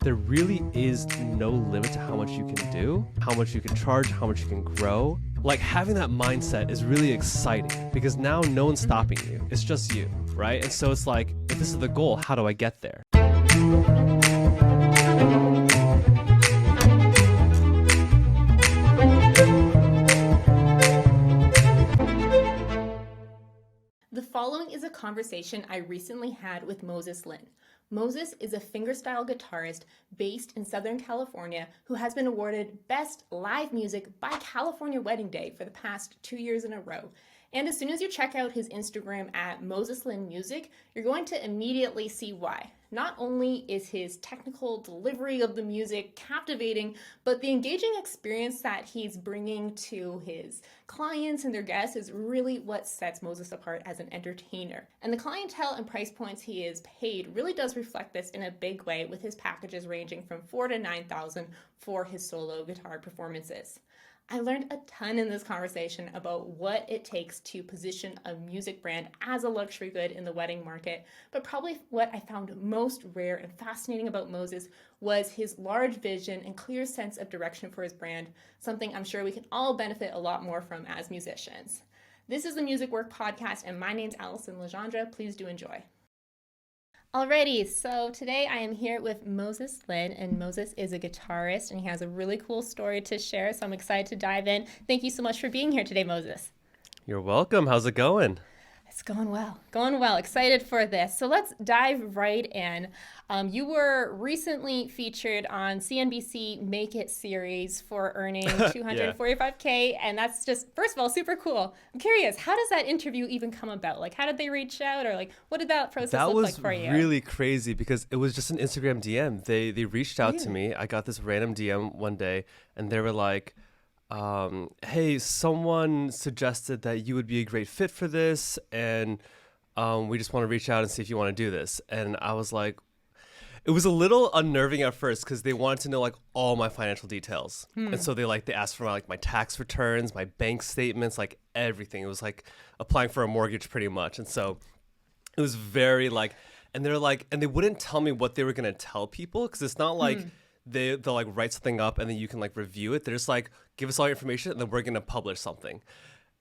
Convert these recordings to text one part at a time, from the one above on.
there really is no limit to how much you can do, how much you can charge, how much you can grow. Like having that mindset is really exciting because now no one's stopping you. It's just you, right? And so it's like, if this is the goal, how do I get there? The following is a conversation I recently had with Moses Lin. Moses is a fingerstyle guitarist based in Southern California who has been awarded Best Live Music by California Wedding Day for the past 2 years in a row. And as soon as you check out his Instagram at Moses Lin Music, you're going to immediately see why. Not only is his technical delivery of the music captivating, but the engaging experience that he's bringing to his clients and their guests is really what sets Moses apart as an entertainer. And the clientele and price points he is paid really does reflect this in a big way, with his packages ranging from $4,000 to $9,000 for his solo guitar performances. I learned a ton in this conversation about what it takes to position a music brand as a luxury good in the wedding market, but probably what I found most rare and fascinating about Moses was his large vision and clear sense of direction for his brand, something I'm sure we can all benefit a lot more from as musicians. This is the Music Work Podcast, and my name's Allison Legendre. Please do enjoy. Alrighty, so today I am here with Moses Lin, and Moses is a guitarist, and he has a really cool story to share, so I'm excited to dive in. Thank you so much for being here today, Moses. You're welcome. How's it going? It's going well. Excited for this. So let's dive right in. You were recently featured on CNBC Make It series for earning $245K, and that's just, first of all, super cool. I'm curious, how does that interview even come about? Like, how did they reach out, or like, what did that process look like for you? That was really crazy because it was just an Instagram DM. They reached out to me. I got this random DM one day, and they were like, hey, someone suggested that you would be a great fit for this, and we just want to reach out and see if you want to do this. And I was like, it was a little unnerving at first because they wanted to know like all my financial details. And so they asked for my tax returns, my bank statements, like everything. It was like applying for a mortgage pretty much. And so it was very and they're like, and they wouldn't tell me what they were going to tell people, because it's not like they'll write something up and then you can review it. They're just like, give us all your information and then we're going to publish something.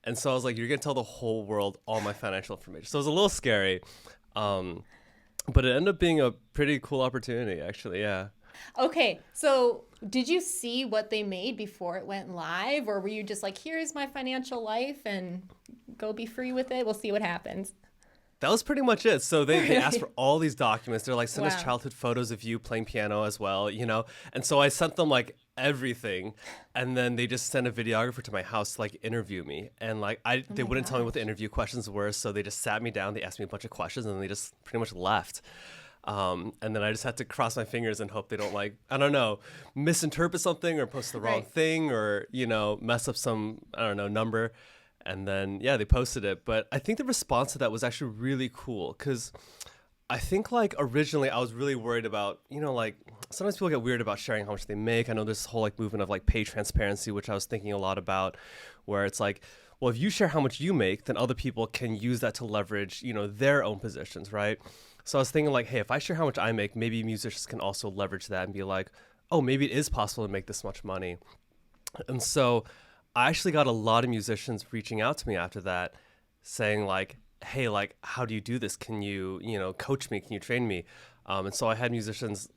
And so I was like, you're going to tell the whole world all my financial information. So it was a little scary. But it ended up being a pretty cool opportunity, actually. Yeah. Okay. So did you see what they made before it went live? Or were you just like, here's my financial life and go be free with it? We'll see what happens. That was pretty much it. So they asked for all these documents. They're like, send us childhood photos of you playing piano as well, And so I sent them everything. And then they just sent a videographer to my house to interview me. And they wouldn't tell me what the interview questions were. So they just sat me down. They asked me a bunch of questions and they just pretty much left. And then I just had to cross my fingers and hope they don't I don't know, misinterpret something or post the wrong thing or, mess up some, I don't know, number. And then, they posted it. But I think the response to that was actually really cool because I think originally I was really worried about, sometimes people get weird about sharing how much they make. I know there's this whole movement of pay transparency, which I was thinking a lot about, where it's well, if you share how much you make, then other people can use that to leverage, their own positions, right? So I was thinking hey, if I share how much I make, maybe musicians can also leverage that and be oh, maybe it is possible to make this much money. And so I actually got a lot of musicians reaching out to me after that saying hey, how do you do this? Can you, coach me? Can you train me? And so I had musicians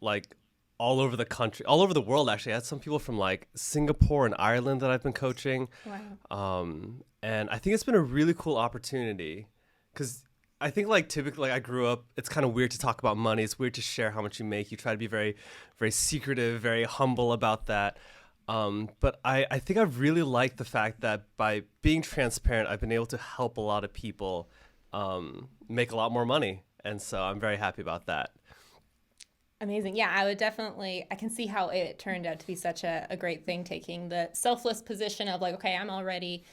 all over the country, all over the world, actually. I had some people from Singapore and Ireland that I've been coaching. Wow. And I think it's been a really cool opportunity because I think typically I grew up, it's kind of weird to talk about money. It's weird to share how much you make. You try to be very, very secretive, very humble about that. But I think I've really liked the fact that by being transparent, I've been able to help a lot of people make a lot more money. And so I'm very happy about that. Amazing. Yeah, I can see how it turned out to be such a great thing, taking the selfless position of okay, I'm already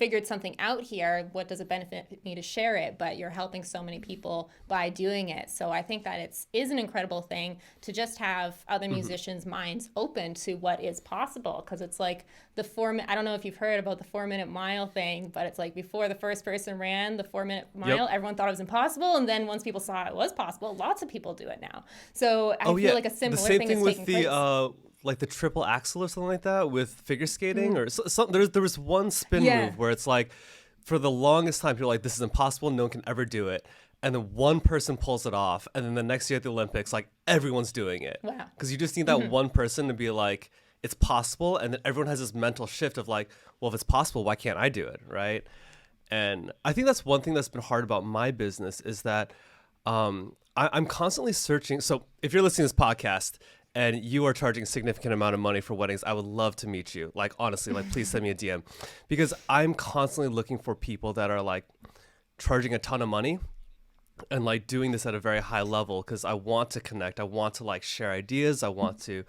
figured something out here. What does it benefit me to share it? But you're helping so many people by doing it. So I think that is an incredible thing to just have other musicians' minds open to what is possible. Because it's like I don't know if you've heard about the 4-minute mile thing, but it's like before the first person ran the 4-minute mile, everyone thought it was impossible. And then once people saw it was possible, lots of people do it now. So I feel like a similar thing is taking place. Like the triple axel or something like that with figure skating or something. There was one spin move where it's like, for the longest time, people were like, this is impossible. No one can ever do it. And then one person pulls it off. And then the next year at the Olympics, like everyone's doing it. Wow. Because you just need that one person to be like, it's possible. And then everyone has this mental shift of like, well, if it's possible, why can't I do it? Right. And I think that's one thing that's been hard about my business is that I'm constantly searching. So if you're listening to this podcast and you are charging a significant amount of money for weddings, I would love to meet you. Like, honestly, like, please send me a DM, because I'm constantly looking for people that are like charging a ton of money and like doing this at a very high level, because I want to connect. I want to like share ideas. I want to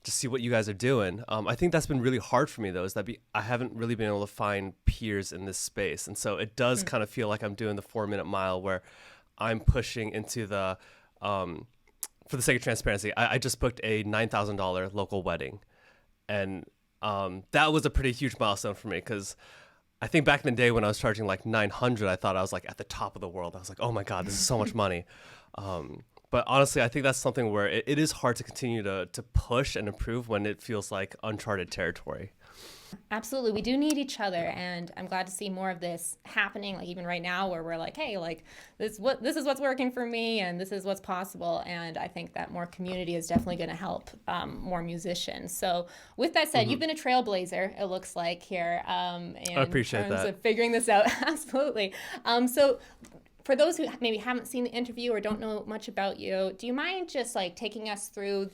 just see what you guys are doing. I think that's been really hard for me, though, is that I haven't really been able to find peers in this space. And so it does kind of feel like I'm doing the 4-minute mile where I'm pushing into the for the sake of transparency, I just booked a $9,000 local wedding. And that was a pretty huge milestone for me, because I think back in the day when I was charging like $900, I thought I was like at the top of the world. I was like, oh my God, this is so much money. But honestly, I think that's something where it is hard to continue to push and improve when it feels like uncharted territory. Absolutely. We do need each other, and I'm glad to see more of this happening, like even right now, where we're like, hey, like this is what's working for me and this is what's possible. And I think that more community is definitely going to help more musicians. So with that said, you've been a trailblazer, it looks like, here. I appreciate that. Of figuring this out. Absolutely. So for those who maybe haven't seen the interview or don't know much about you, do you mind just like taking us through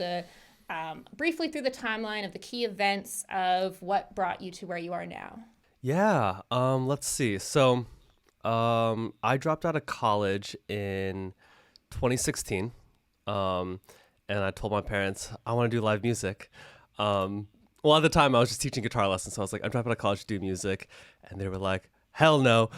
briefly through the timeline of the key events of what brought you to where you are now? Yeah. Let's see. So I dropped out of college in 2016. And I told my parents, I want to do live music. Well, at the time I was just teaching guitar lessons. So I was like, I'm dropping out of college to do music. And they were like, hell no,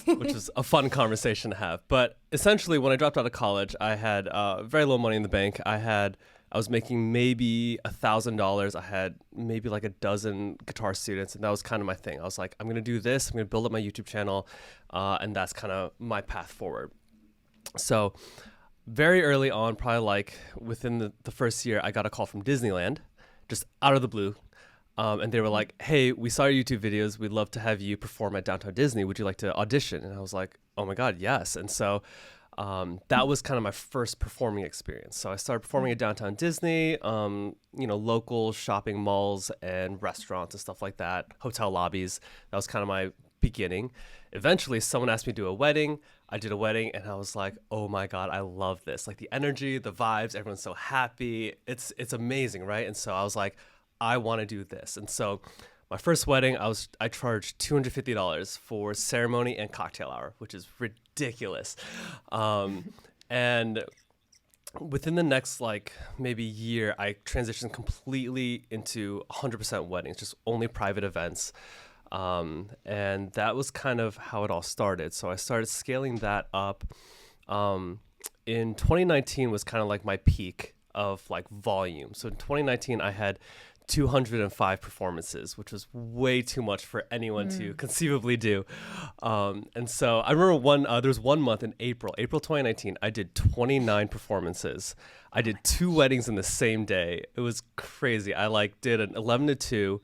which was a fun conversation to have. But essentially, when I dropped out of college, I had very low money in the bank. I was making maybe $1,000. I had maybe like a dozen guitar students, and that was kind of my thing. I was like, I'm going to do this. I'm going to build up my YouTube channel, and that's kind of my path forward. So very early on, probably like within the first year, I got a call from Disneyland, just out of the blue. And they were like, hey, we saw your YouTube videos. We'd love to have you perform at Downtown Disney. Would you like to audition? And I was like, oh my God, yes. And so that was kind of my first performing experience. So I started performing at Downtown Disney, local shopping malls and restaurants and stuff like that, hotel lobbies. That was kind of my beginning. Eventually, someone asked me to do a wedding. I did a wedding, and I was like, oh my God, I love this. Like the energy, the vibes, everyone's so happy. It's amazing, right? And so I was like, I want to do this. And so my first wedding, I charged $250 for ceremony and cocktail hour, which is ridiculous. And within the next like maybe year, I transitioned completely into 100% weddings, just only private events. And that was kind of how it all started. So I started scaling that up. In 2019 was kind of like my peak of like volume. So in 2019, I had 205 performances, which was way too much for anyone to conceivably do. And so I remember there was 1 month in April 2019, I did 29 performances. I did 2 weddings in the same day. It was crazy. I like did an 11 to 2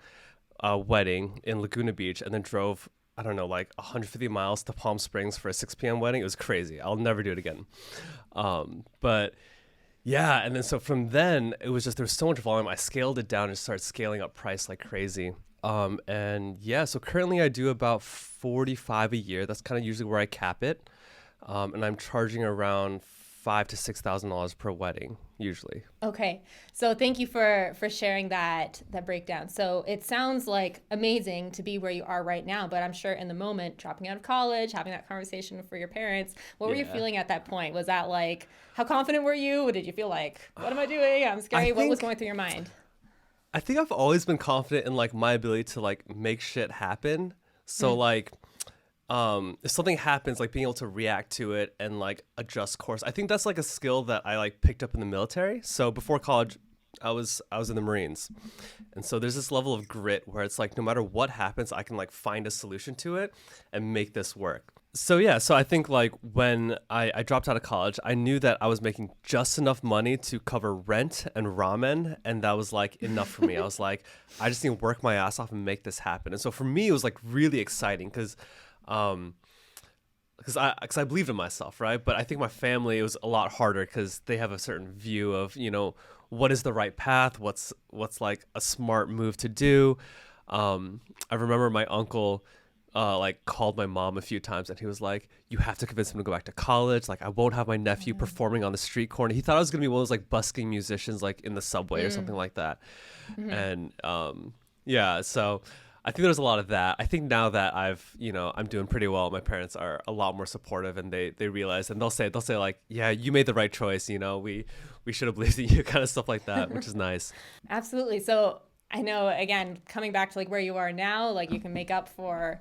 wedding in Laguna Beach, and then drove, I don't know, like 150 miles to Palm Springs for a 6 p.m. wedding. It was crazy. I'll never do it again. But yeah, and then so from then, it was just, there was so much volume. I scaled it down and started scaling up price like crazy. And yeah, so currently I do about 45 a year. That's kind of usually where I cap it. And I'm charging around $5,000 to $6,000 per wedding, usually. Okay, so thank you for sharing that breakdown. So it sounds like amazing to be where you are right now, but I'm sure in the moment, dropping out of college, having that conversation for your parents, what were you feeling at that point? Was that like, how confident were you? Did you feel like, what am I doing? I'm scared. What was going through your mind? I think I've always been confident in like my ability to like make shit happen. So like if something happens, like being able to react to it and like adjust course. I think that's like a skill that I like picked up in the military. So before college, I was in the Marines. And so there's this level of grit where it's like no matter what happens, I can like find a solution to it and make this work. So yeah, so I think like when I dropped out of college, I knew that I was making just enough money to cover rent and ramen, and that was like enough for me. I was like, I just need to work my ass off and make this happen. And so for me, it was like really exciting because I believed in myself, right? But I think my family, it was a lot harder because they have a certain view of, you know, what is the right path, what's like a smart move to do. I remember my uncle like called my mom a few times and he was like, you have to convince him to go back to college. Like I won't have my nephew performing on the street corner. He thought I was gonna be one of those like busking musicians like in the subway or something like that. And yeah, so I think there's a lot of that. I think now that I'm doing pretty well, my parents are a lot more supportive and they realize, and they'll say like, yeah, you made the right choice. You know, we should have believed in you, kind of stuff like that, which is nice. Absolutely. So I know, again, coming back to like where you are now, like you can make up for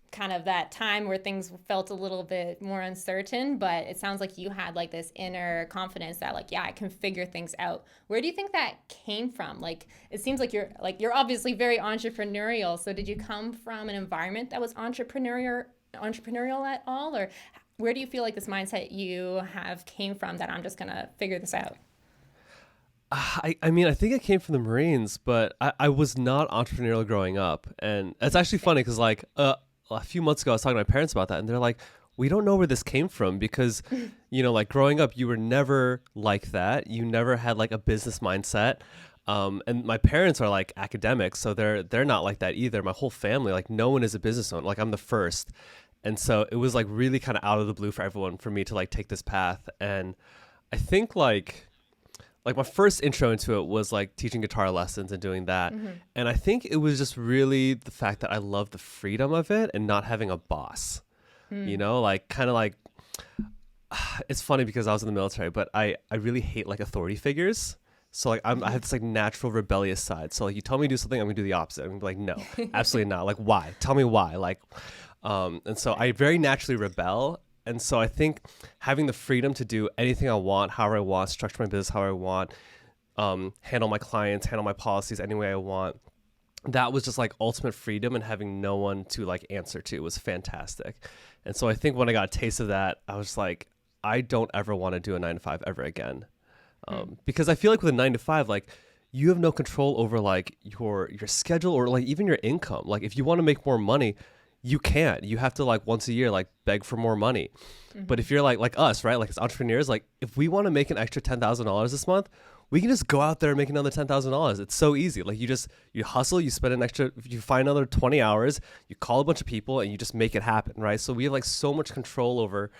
kind of that time where things felt a little bit more uncertain, but it sounds like you had like this inner confidence that like, yeah, I can figure things out. Where do you think that came from? Like, it seems like you're obviously very entrepreneurial. So did you come from an environment that was entrepreneurial at all? Or where do you feel like this mindset you have came from that I'm just going to figure this out? I mean, I think it came from the Marines, but I was not entrepreneurial growing up. And it's actually funny because like a few months ago, I was talking to my parents about that, and they're like, we don't know where this came from because, you know, like growing up, you were never like that. You never had like a business mindset. And my parents are like academics, so they're not like that either. My whole family, like no one is a business owner. Like I'm the first. And so it was like really kind of out of the blue for everyone for me to like take this path. And I think like my first intro into it was like teaching guitar lessons and doing that. And I think it was just really the fact that I love the freedom of it and not having a boss, you know, like kind of like, it's funny because I was in the military, but I really hate like authority figures. So like I have this like natural rebellious side. So like you tell me to do something, I'm gonna do the opposite. I'm gonna be like, no, absolutely not. Like why? Tell me why. Like, and so I very naturally rebel. And so I think having the freedom to do anything I want, however I want, structure my business how I want, handle my clients, handle my policies any way I want, that was just like ultimate freedom, and having no one to like answer to was fantastic. And so I think when I got a taste of that, I was like, I don't ever want to do a 9-to-5 ever again. Because I feel like with a 9-to-5, like you have no control over like your schedule or like even your income. Like if you want to make more money, you can't. You have to like once a year like beg for more money. But if you're like us, right? Like as entrepreneurs, like if we want to make an extra $10,000 this month, we can just go out there and make another $10,000. It's so easy. Like you hustle, you spend you find another 20 hours, you call a bunch of people and you just make it happen, right? So we have like so much control over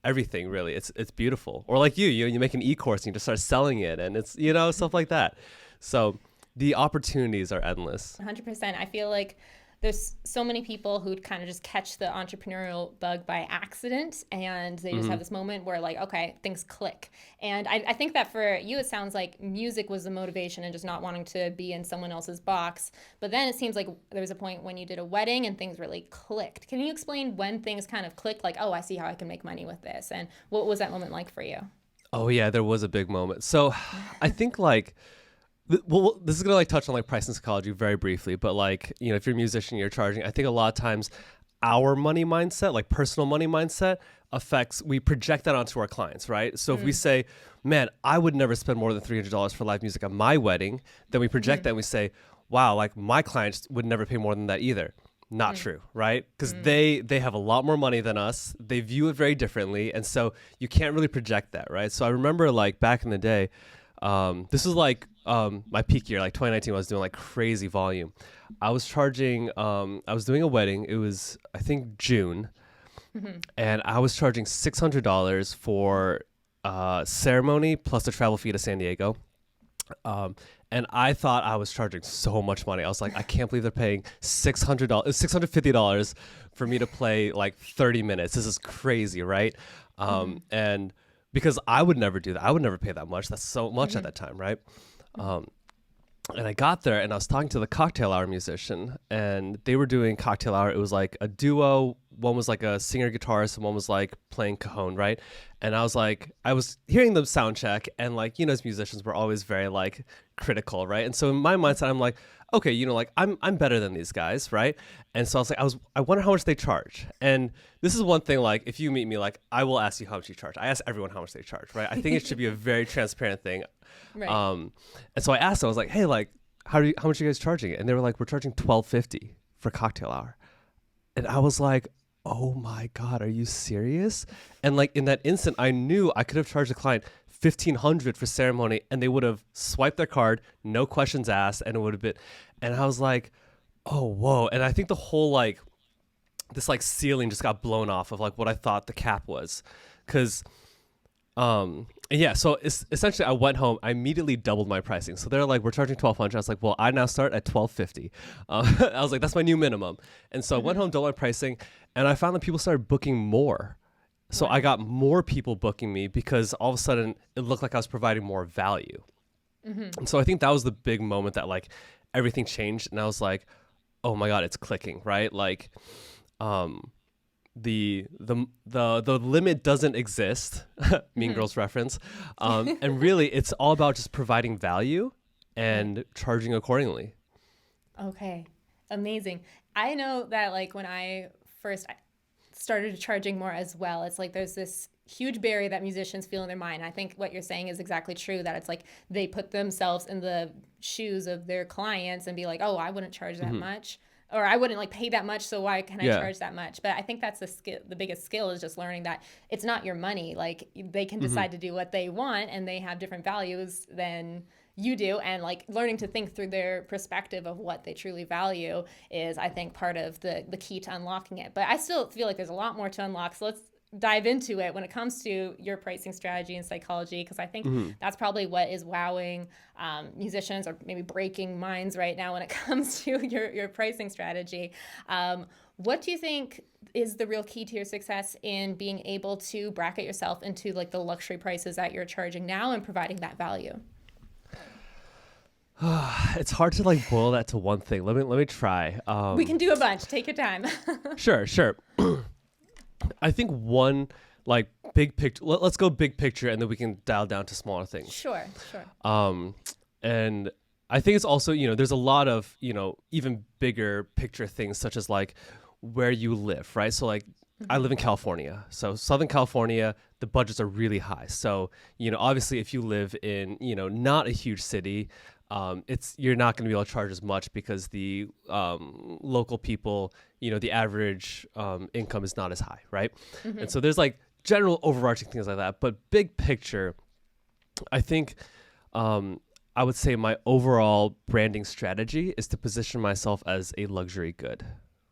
everything, really. It's beautiful. Or like you make an e-course and you just start selling it, and it's, you know, stuff like that. So the opportunities are endless. 100%. I feel like there's so many people who kind of just catch the entrepreneurial bug by accident, and they just have this moment where like, okay, things click. And I think that for you, it sounds like music was the motivation and just not wanting to be in someone else's box. But then it seems like there was a point when you did a wedding and things really clicked. Can you explain when things kind of clicked? Like, oh, I see how I can make money with this. And what was that moment like for you? Oh yeah, there was a big moment. So I think like, well, this is gonna like touch on like price and psychology very briefly, but like, you know, if you're a musician, you're charging. I think a lot of times our money mindset, like personal money mindset, we project that onto our clients, right? So if we say, man, I would never spend more than $300 for live music on my wedding, then we project that and we say, wow, like my clients would never pay more than that either. Not true, right? Because they have a lot more money than us. They view it very differently, and so you can't really project that, right? So I remember like back in the day, this was like my peak year, like 2019, I was doing like crazy volume. I was charging, I was doing a wedding. It was, I think, June. And I was charging $600 for ceremony plus the travel fee to San Diego. And I thought I was charging so much money. I was like, I can't believe they're paying $650 for me to play like 30 minutes. This is crazy, right? And because I would never do that. I would never pay that much. That's so much at that time, right? And I got there and I was talking to the cocktail hour musician, and they were doing cocktail hour. It was like a duo. One was like a singer guitarist and one was like playing cajon, right? And I was hearing them sound check, and like, as musicians, we're always very like critical, right? And so in my mindset, I'm like, okay, like I'm better than these guys, right? And so I was like, I wonder how much they charge. And this is one thing, like if you meet me, like I will ask you how much you charge. I ask everyone how much they charge, right? I think it should be a very transparent thing. Right. And so I asked them, I was like, hey, like how much are you guys charging? And they were like, we're charging $12.50 for cocktail hour. And I was like, oh my God, are you serious? And like in that instant, I knew I could have charged the client $1,500 for ceremony, and they would have swiped their card, no questions asked, and it would have been. And I was like, oh, whoa. And I think the whole like this like ceiling just got blown off of like what I thought the cap was, because yeah, so essentially I went home, I immediately doubled my pricing. So they're like, we're charging $1,200. I was like, well, I now start at $1,250. I was like, that's my new minimum. And so I went home, doubled my pricing, and I found that people started booking more. So I got more people booking me because all of a sudden it looked like I was providing more value. And so I think that was the big moment that like everything changed, and I was like, oh my God, it's clicking, right? Like the limit doesn't exist. Mean Girls reference. And really it's all about just providing value and charging accordingly. Okay. Amazing. I know that like when I first started charging more as well, it's like there's this huge barrier that musicians feel in their mind. I think what you're saying is exactly true, that it's like they put themselves in the shoes of their clients and be like, oh, I wouldn't charge that much, or I wouldn't like pay that much, so why can I charge that much? But I think that's the biggest skill, is just learning that it's not your money. Like they can decide to do what they want, and they have different values than you do, and like learning to think through their perspective of what they truly value is, I think, part of the key to unlocking it. But I still feel like there's a lot more to unlock, so let's dive into it when it comes to your pricing strategy and psychology, because I think that's probably what is wowing musicians, or maybe breaking minds right now when it comes to your pricing strategy. What do you think is the real key to your success in being able to bracket yourself into like the luxury prices that you're charging now and providing that value? It's hard to like boil that to one thing. Let me try. We can do a bunch. Take your time. Sure. I think one like big picture. Let's go big picture, and then we can dial down to smaller things. Sure. And I think it's also, there's a lot of, even bigger picture things, such as like where you live, right? So like I live in California. So Southern California, the budgets are really high. So, obviously if you live in, not a huge city, you're not going to be able to charge as much because the local people, the average income is not as high, right? And so there's like general overarching things like that. But big picture, I think I would say my overall branding strategy is to position myself as a luxury good,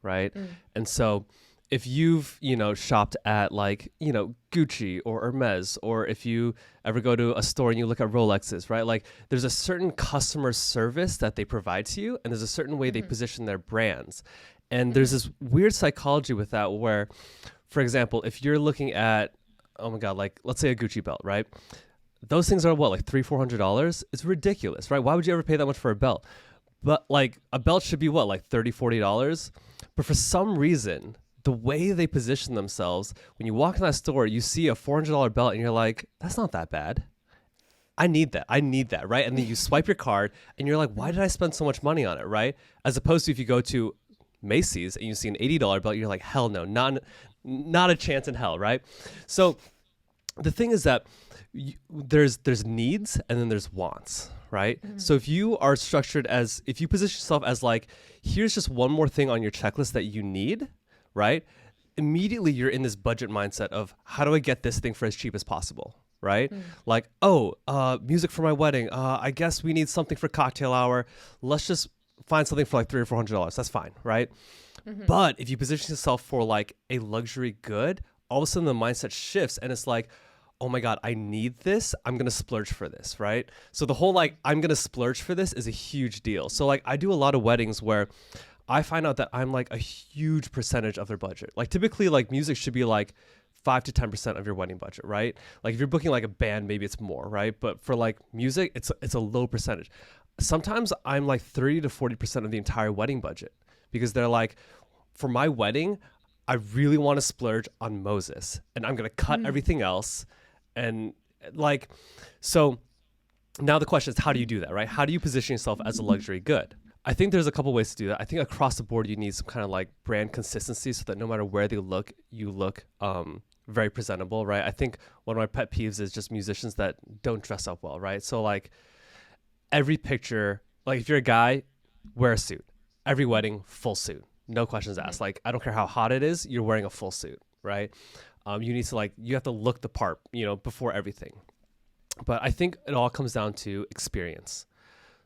right? And so if you've, shopped at like, Gucci or Hermes, or if you ever go to a store and you look at Rolexes, right? Like there's a certain customer service that they provide to you, and there's a certain way they position their brands. And there's this weird psychology with that where, for example, if you're looking at, oh my God, like let's say a Gucci belt, right? Those things are what, like $300-$400? It's ridiculous, right? Why would you ever pay that much for a belt? But like a belt should be what, like $30-$40? But for some reason, the way they position themselves, when you walk in that store, you see a $400 belt and you're like, that's not that bad. I need that, right? And then you swipe your card and you're like, why did I spend so much money on it, right? As opposed to if you go to Macy's and you see an $80 belt, you're like, hell no, not a chance in hell, right? So the thing is that there's needs and then there's wants, right? So if you are structured if you position yourself as like, here's just one more thing on your checklist that you need, right? Immediately you're in this budget mindset of how do I get this thing for as cheap as possible, right? Like, music for my wedding. I guess we need something for cocktail hour. Let's just find something for like $300 or $400. That's fine, right? But if you position yourself for like a luxury good, all of a sudden the mindset shifts and it's like, oh my God, I need this. I'm going to splurge for this, right? So the whole like, I'm going to splurge for this is a huge deal. So like I do a lot of weddings where I find out that I'm like a huge percentage of their budget. Like typically like music should be like 5 to 10% of your wedding budget, right? Like if you're booking like a band, maybe it's more, right? But for like music, it's a low percentage. sometimes I'm like 30 to 40% of the entire wedding budget, because they're like, for my wedding, I really want to splurge on Moses, and I'm going to cut everything else. And like, so now the question is, how do you do that, right? How do you position yourself as a luxury good? I think there's a couple ways to do that. I think across the board, you need some kind of like brand consistency, so that no matter where they look, you look very presentable, right? I think one of my pet peeves is just musicians that don't dress up well, right? So like every picture, like if you're a guy, wear a suit. Every wedding, full suit. No questions asked. Like, I don't care how hot it is, you're wearing a full suit, right? You need to like, you have to look the part, before everything. But I think it all comes down to experience.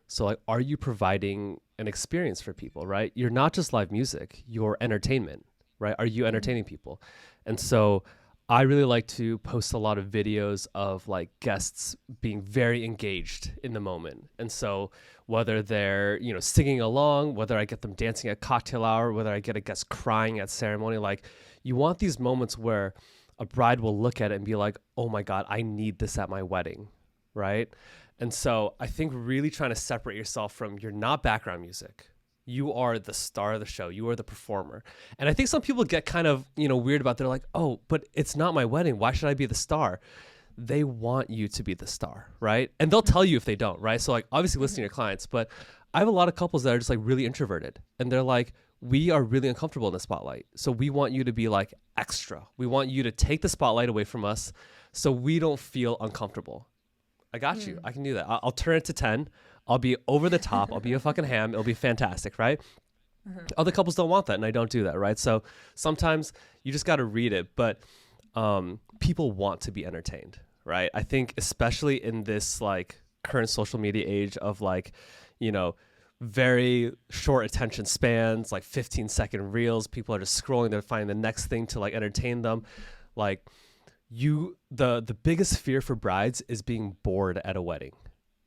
So like, are you providing an experience for people, right? You're not just live music, you're entertainment, right? Are you entertaining people? And so I really like to post a lot of videos of like guests being very engaged in the moment. And so whether they're, singing along, whether I get them dancing at cocktail hour, whether I get a guest crying at ceremony, like you want these moments where a bride will look at it and be like, oh my God, I need this at my wedding, right? And so I think really trying to separate yourself from, you're not background music. You are the star of the show. You are the performer. And I think some people get kind of, weird about, they're like, oh, but it's not my wedding. Why should I be the star? They want you to be the star, right? And they'll tell you if they don't, right? So like, obviously listen to your clients, but I have a lot of couples that are just like really introverted, and they're like, we are really uncomfortable in the spotlight. So we want you to be like extra. We want you to take the spotlight away from us so we don't feel uncomfortable. I got you. I can do that. I'll turn it to 10. I'll be over the top. I'll be a fucking ham. It'll be fantastic, right? Other couples don't want that, and I don't do that, right? So sometimes you just got to read it, but people want to be entertained, right? I think especially in this like current social media age of like, very short attention spans, like 15-second reels. People are just scrolling. They're finding the next thing to like entertain them. Like the biggest fear for brides is being bored at a wedding.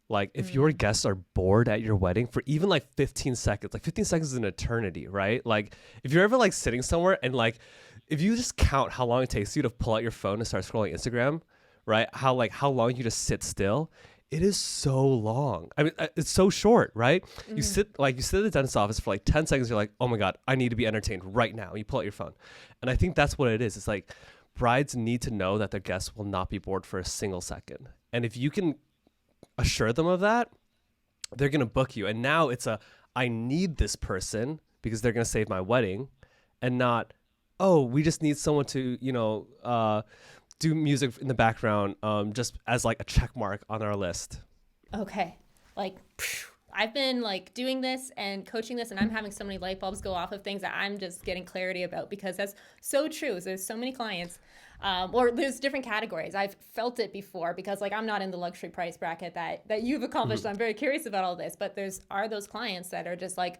Like if your guests are bored at your wedding for even like 15 seconds, like 15 seconds is an eternity, right? Like if you're ever like sitting somewhere and like, if you just count how long it takes you to pull out your phone and start scrolling Instagram, right? How long you just sit still, it is so long. I mean, it's so short, right? You sit at the dentist's office for like 10 seconds. You're like, oh my God, I need to be entertained right now. You pull out your phone. And I think that's what it is. It's like brides need to know that their guests will not be bored for a single second. And if you can assure them of that, they're going to book you. And now it's I need this person because they're going to save my wedding, and not, oh, we just need someone to, do music in the background just as like a check mark on our list. Okay. Like, I've been like doing this and coaching this, and I'm having so many light bulbs go off of things that I'm just getting clarity about, because that's so true. There's so many clients, or there's different categories. I've felt it before, because like I'm not in the luxury price bracket that you've accomplished. I'm very curious about all this, but are those clients that are just like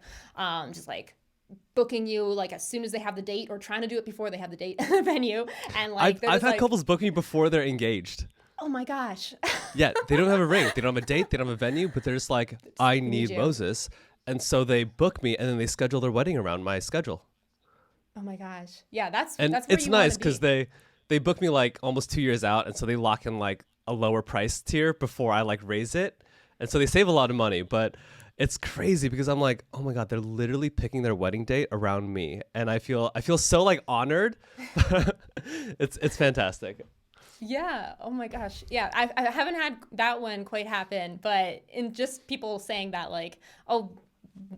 booking you like as soon as they have the date, or trying to do it before they have the date at the venue. And like I've had couples booking me before they're engaged. Oh my gosh. Yeah, they don't have a ring, they don't have a date, they don't have a venue, but they're just like, I need Moses. And so they book me, and then they schedule their wedding around my schedule. Oh my gosh. Yeah, that's where it's you nice because they book me like almost 2 years out, and so they lock in like a lower price tier before I like raise it. And so they save a lot of money, but it's crazy because I'm like, oh my God, they're literally picking their wedding date around me. And I feel so like honored. It's fantastic. Yeah. Oh my gosh. Yeah. I haven't had that one quite happen, but in just people saying that like, oh,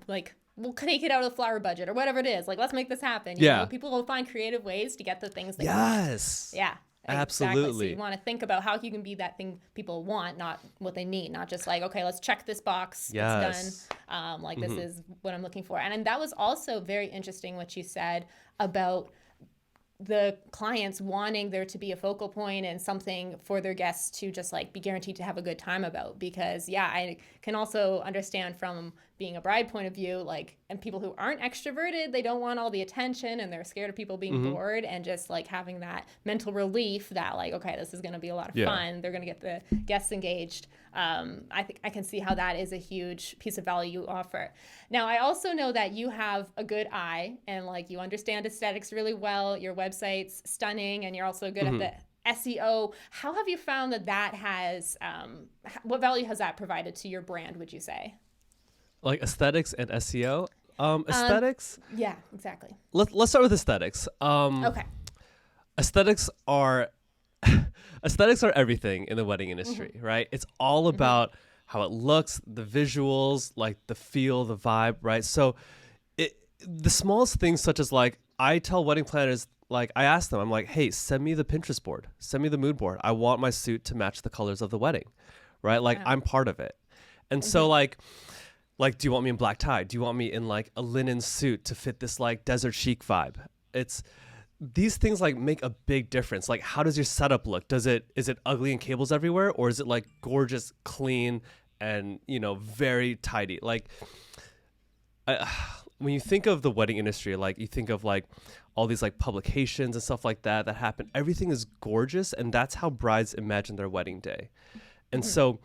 like we'll take it out of the flower budget or whatever it is. Like, let's make this happen. You know? People will find creative ways to get the things they want. Yeah. Absolutely. Exactly. So you want to think about how you can be that thing people want, not what they need. Not just like, okay, let's check this box. Yes. It's done. This is what I'm looking for. And that was also very interesting what you said about the clients wanting there to be a focal point and something for their guests to just like be guaranteed to have a good time about. Because I can also understand from being a bride point of view, like, and people who aren't extroverted, they don't want all the attention and they're scared of people being bored, and just like having that mental relief that like, okay, this is going to be a lot of fun. They're going to get the guests engaged. I think I can see how that is a huge piece of value you offer. Now, I also know that you have a good eye and like you understand aesthetics really well. Your website's stunning, and you're also good at the SEO. How have you found that has, what value has that provided to your brand, would you say? Like aesthetics and SEO. Aesthetics. Yeah, exactly. Let's start with aesthetics. Okay. Aesthetics are aesthetics are everything in the wedding industry, right? It's all about how it looks, the visuals, like the feel, the vibe, right? So the smallest things, such as like, I tell wedding planners, like I ask them, I'm like, hey, send me the Pinterest board, send me the mood board. I want my suit to match the colors of the wedding, right? Like I'm part of it. And so like, do you want me in black tie? Do you want me in like a linen suit to fit this like desert chic vibe? It's these things like make a big difference. Like, how does your setup look? Is it ugly and cables everywhere, or is it like gorgeous, clean, and very tidy? Like, when you think of the wedding industry, like you think of like all these like publications and stuff like that happen. Everything is gorgeous, and that's how brides imagine their wedding day. And so,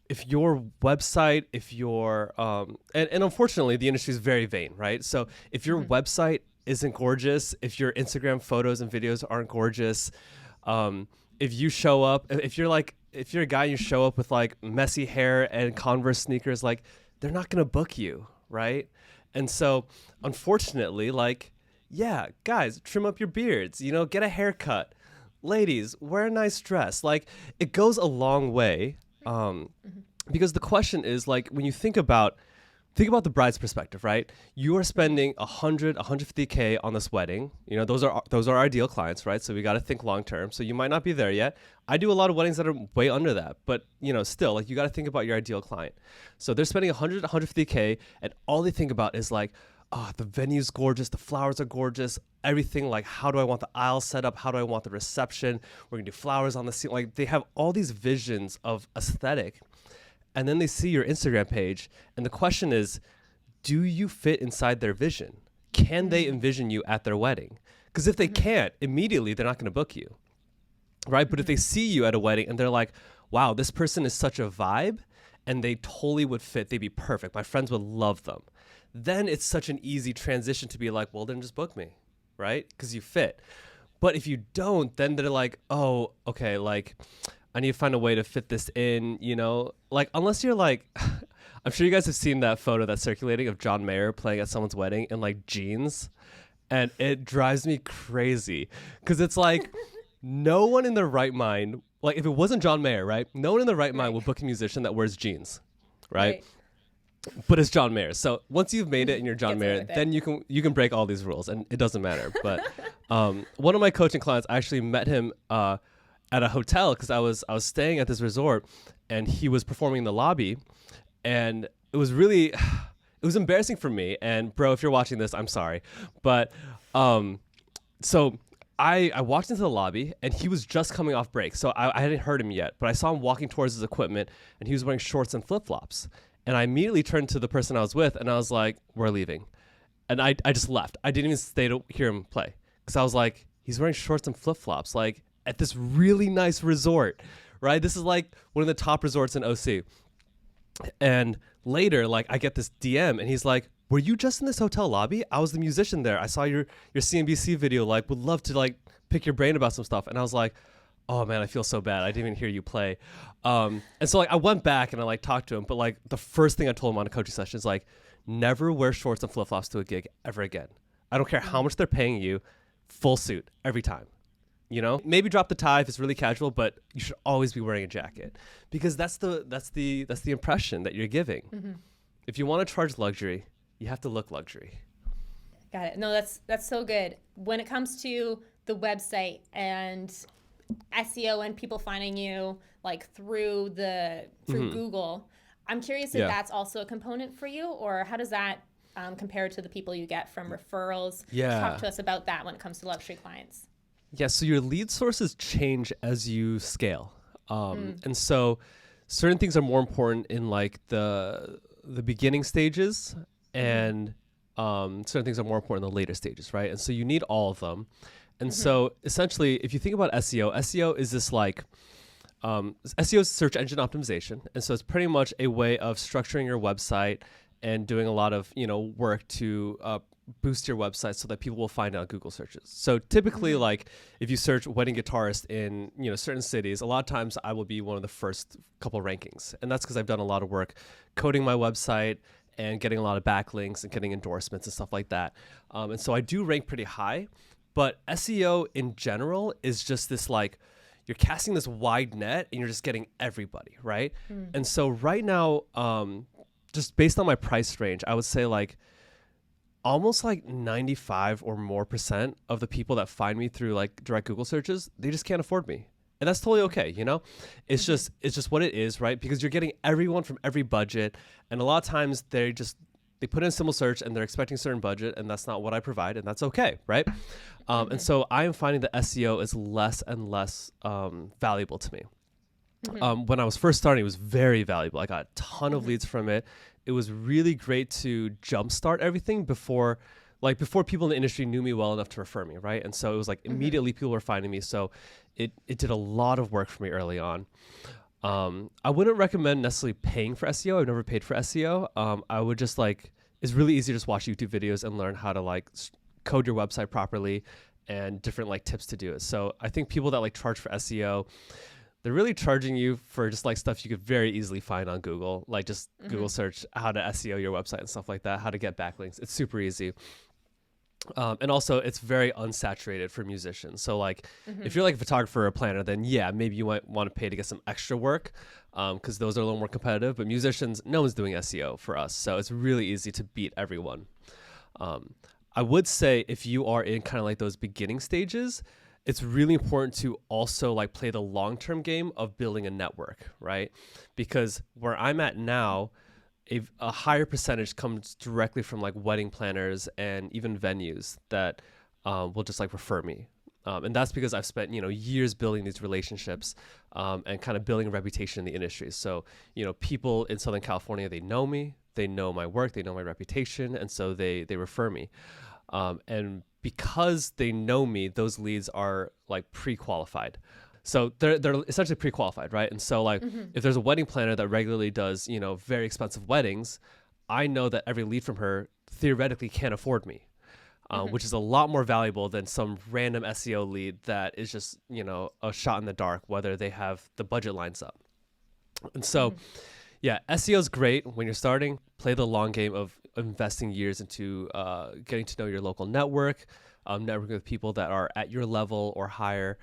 if your website, if your and unfortunately the industry is very vain, right? So if your website isn't gorgeous, if your Instagram photos and videos aren't gorgeous, if you show up, if you're a guy and you show up with like messy hair and Converse sneakers, like they're not gonna book you, right? And so unfortunately, like, yeah, guys, trim up your beards, get a haircut. Ladies, wear a nice dress. Like, it goes a long way. Because the question is, like, when you think about the bride's perspective, right? You are spending 150K on this wedding. Those are our ideal clients, right? So we got to think long term. So you might not be there yet. I do a lot of weddings that are way under that, but still, like, you got to think about your ideal client. So they're spending 150K, and all they think about is like, oh, the venue's gorgeous, the flowers are gorgeous, everything. Like, how do I want the aisle set up? How do I want the reception? We're gonna do flowers on the ceiling. Like, they have all these visions of aesthetic. And then they see your Instagram page, and the question is, do you fit inside their vision? Can they envision you at their wedding? Because if they can't, immediately they're not going to book you, right? But if they see you at a wedding and they're like, wow, this person is such a vibe, and they totally would fit, they'd be perfect, my friends would love them, then it's such an easy transition to be like, well, then just book me, right? Because you fit. But if you don't, then they're like, oh, okay, like, I need to find a way to fit this in, like, unless you're like, I'm sure you guys have seen that photo that's circulating of John Mayer playing at someone's wedding in like jeans, and it drives me crazy because it's like no one in their right mind, like if it wasn't John Mayer, right? No one in their right mind would book a musician that wears jeans, right? But it's John Mayer. So once you've made it and you're John Mayer, then you can break all these rules and it doesn't matter. But one of my coaching clients, I actually met him at a hotel because I was staying at this resort, and he was performing in the lobby, and it was embarrassing for me. And bro, if you're watching this, I'm sorry, but so I walked into the lobby, and he was just coming off break, so I hadn't heard him yet, but I saw him walking towards his equipment, and he was wearing shorts and flip-flops, and I immediately turned to the person I was with, and I was like, we're leaving, and I just left. I didn't even stay to hear him play because I was like, he's wearing shorts and flip-flops, like, at this really nice resort, right? This is like one of the top resorts in OC. And later, like, I get this DM, and he's like, were you just in this hotel lobby? I was the musician there. I saw your CNBC video, like, would love to like pick your brain about some stuff. And I was like, oh man, I feel so bad. I didn't even hear you play. And so like I went back and I like talked to him, but like the first thing I told him on a coaching session is like, never wear shorts and flip-flops to a gig ever again. I don't care how much they're paying you, full suit every time. Maybe drop the tie if it's really casual, but you should always be wearing a jacket because that's the impression that you're giving. If you want to charge luxury, you have to look luxury. Got it. No, that's so good. When it comes to the website and SEO and people finding you like through Google, I'm curious if that's also a component for you, or how does that compare to the people you get from referrals? Yeah. Talk to us about that when it comes to luxury clients. Yeah, so your lead sources change as you scale. And so certain things are more important in like the beginning stages, and certain things are more important in the later stages, right? And so you need all of them. And so essentially, if you think about SEO is this like, SEO is search engine optimization. And so it's pretty much a way of structuring your website and doing a lot of, work to boost your website so that people will find it on Google searches. So typically, like if you search wedding guitarist in certain cities, a lot of times I will be one of the first couple rankings, and that's because I've done a lot of work coding my website and getting a lot of backlinks and getting endorsements and stuff like that. And so I do rank pretty high, but SEO in general is just this like, you're casting this wide net and you're just getting everybody, right? And so right now, just based on my price range, I would say like almost like 95 or more % of the people that find me through like direct Google searches, they just can't afford me. And that's totally okay, you know? It's just what it is, right? Because you're getting everyone from every budget. And a lot of times they put in a simple search and they're expecting a certain budget, and that's not what I provide, and that's okay, right? And so I am finding that SEO is less and less valuable to me. When I was first starting, it was very valuable. I got a ton of leads from it. It was really great to jumpstart everything before people in the industry knew me well enough to refer me, right? And so it was like immediately people were finding me. So it did a lot of work for me early on. I wouldn't recommend necessarily paying for SEO. I've never paid for SEO. I would just it's really easy to just watch YouTube videos and learn how to code your website properly and different tips to do it. So I think people that charge for SEO, they're really charging you for just stuff you could very easily find on Google, just Google search how to SEO your website and stuff like that, how to get backlinks. It's super easy. And also it's very unsaturated for musicians. So if you're a photographer or a planner, then yeah, maybe you might want to pay to get some extra work because those are a little more competitive. But musicians, no one's doing SEO for us. So it's really easy to beat everyone. I would say if you are in kind of those beginning stages, it's really important to also play the long-term game of building a network, right? Because where I'm at now, a higher percentage comes directly from wedding planners and even venues that will just refer me. And that's because I've spent, years building these relationships and kind of building a reputation in the industry. So, people in Southern California, they know me, they know my work, they know my reputation. And so they refer me. And because they know me, those leads are pre-qualified. So they're essentially pre-qualified, right? And so if there's a wedding planner that regularly does, very expensive weddings, I know that every lead from her theoretically can't afford me, which is a lot more valuable than some random SEO lead that is just, a shot in the dark, whether they have the budget lines up. And so, yeah, SEO is great when you're starting. Play the long game of investing years into getting to know your local network, networking with people that are at your level or higher,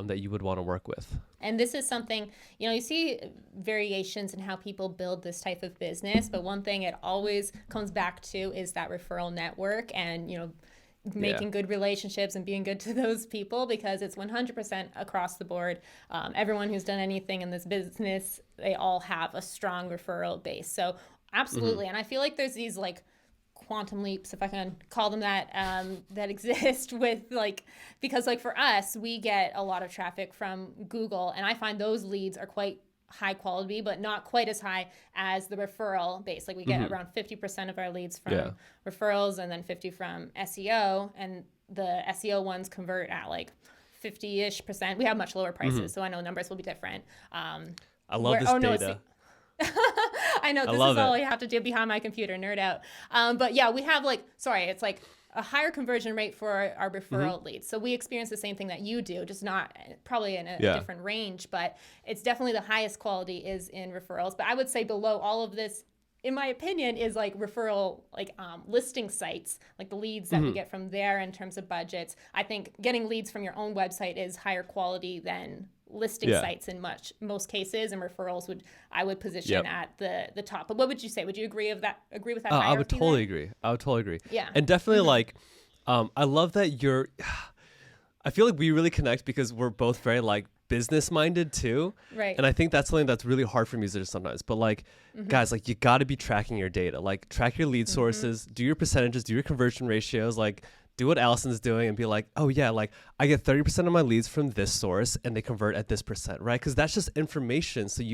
that you would want to work with. And this is something, you see variations in how people build this type of business, but one thing it always comes back to is that referral network and, making good relationships and being good to those people, because it's 100% across the board. Everyone who's done anything in this business, they all have a strong referral base. So absolutely. And I feel like there's these quantum leaps, if I can call them that, that exist with because for us, we get a lot of traffic from Google, and I find those leads are quite high quality, but not quite as high as the referral base. We get around 50% of our leads from referrals and then 50 from SEO, and the SEO ones convert at 50-ish%. We have much lower prices, so I know numbers will be different. I love this data. I know, this is all I have to do behind my computer, nerd out. But yeah, we have it's a higher conversion rate for our referral leads. So we experience the same thing that you do, just not probably in a different range, but it's definitely the highest quality is in referrals. But I would say below all of this, in my opinion, is referral, listing sites, the leads that we get from there in terms of budgets. I think getting leads from your own website is higher quality than listing sites in most cases, and referrals I would position at the top. But what would you say? Would you agree with that hierarchy? I would totally agree. Yeah. And definitely I love that I feel like we really connect because we're both very business minded too. Right. And I think that's something that's really hard for musicians sometimes. But guys, you got to be tracking your data. Track your lead sources, do your percentages, do your conversion ratios, do what Allison's doing and be oh yeah, I get 30% of my leads from this source and they convert at this percent, right? Because that's just information. So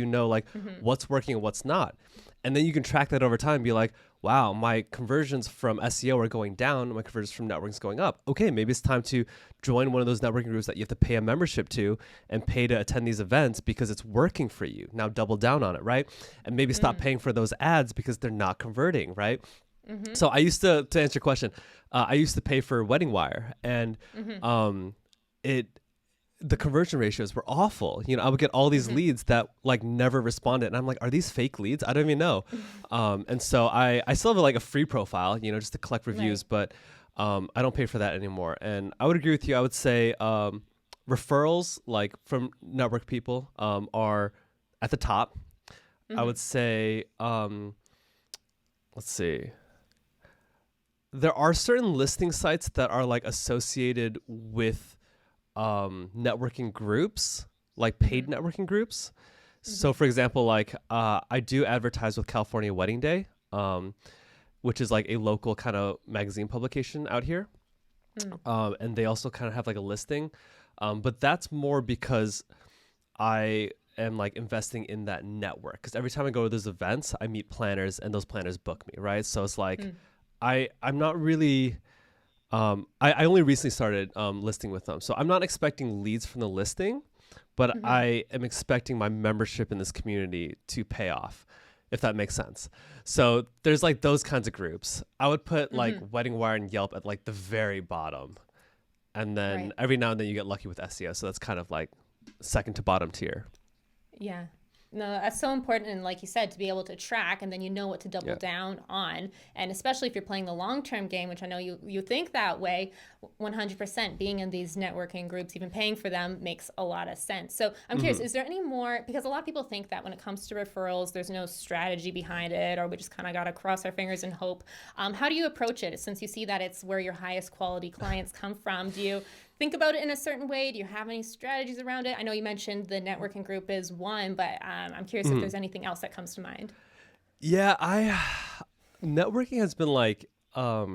what's working and what's not. And then you can track that over time and be wow, my conversions from SEO are going down, my conversions from networking is going up. Okay, maybe it's time to join one of those networking groups that you have to pay a membership to and pay to attend these events because it's working for you. Now double down on it, right? And maybe stop paying for those ads because they're not converting, right? So I used to answer your question, I used to pay for Wedding Wire, and the conversion ratios were awful. You know, I would get all these leads that like never responded. And I'm like, are these fake leads? I don't even know. And so I still have like a free profile, you know, just to collect reviews, but I don't pay for that anymore. And I would agree with you. I would say referrals like from network people are at the top. I would say, let's see. There are certain listing sites that are like associated with networking groups, like paid networking groups. So for example, like I do advertise with California Wedding Day, which is like a local kind of magazine publication out here. And they also kind of have like a listing. But that's more because I am like investing in that network. Because every time I go to those events, I meet planners and those planners book me, right? So it's like I'm not really... I only recently started listing with them. So I'm not expecting leads from the listing, but I am expecting my membership in this community to pay off, if that makes sense. So there's like those kinds of groups. I would put like Wedding Wire and Yelp at like the very bottom. And then every now and then you get lucky with SEO. So that's kind of like second to bottom tier. Yeah. No, that's so important. And like you said, to be able to track and then you know what to double down on. And especially if you're playing the long-term game, which I know you think that way, 100% being in these networking groups, even paying for them makes a lot of sense. So I'm curious, is there any more, because a lot of people think that when it comes to referrals, there's no strategy behind it, or we just kind of got to cross our fingers and hope. How do you approach it? Since you see that it's where your highest quality clients come from, do you think about it in a certain way? Do you have any strategies around it? I know you mentioned the networking group is one, but I'm curious if there's anything else that comes to mind. Yeah, networking has been like, I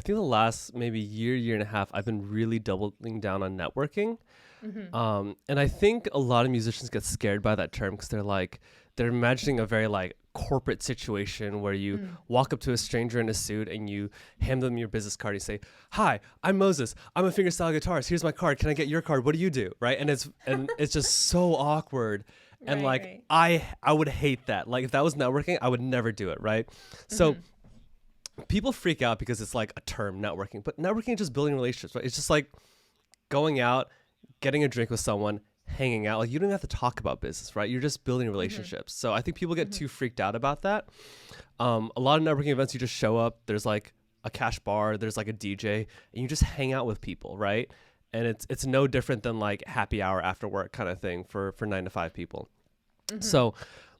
think the last maybe year and a half, I've been really doubling down on networking. And I think a lot of musicians get scared by that term because they're imagining a very like corporate situation where you walk up to a stranger in a suit and you hand them your business card and you say, "Hi, I'm Moses. I'm a fingerstyle guitarist. Here's my card. Can I get your card? What do you do?" Right? And it's just so awkward. And I would hate that. Like if that was networking, I would never do it. Right? So people freak out because it's like a term, networking, but networking is just building relationships. Right? It's just like going out, getting a drink with someone, hanging out. Like you don't have to talk about business, right? You're just building relationships. So I think people get too freaked out about that. A lot of networking events, you just show up, there's like a cash bar, there's like a DJ, and you just hang out with people, right? And it's no different than like happy hour after work kind of thing for 9 to 5 people. So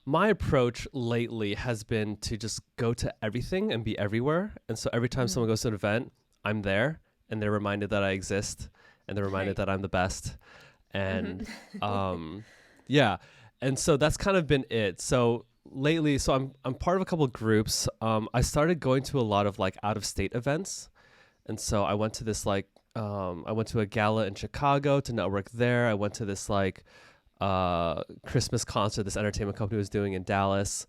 my approach lately has been to just go to everything and be everywhere. And so every time someone goes to an event, I'm there and they're reminded that I exist and they're reminded that I'm the best. And yeah, and so that's kind of been it. So lately, so I'm part of a couple of groups. I started going to a lot of like out of state events, and so I went to this like I went to a gala in Chicago to network there. I went to this like Christmas concert this entertainment company was doing in Dallas.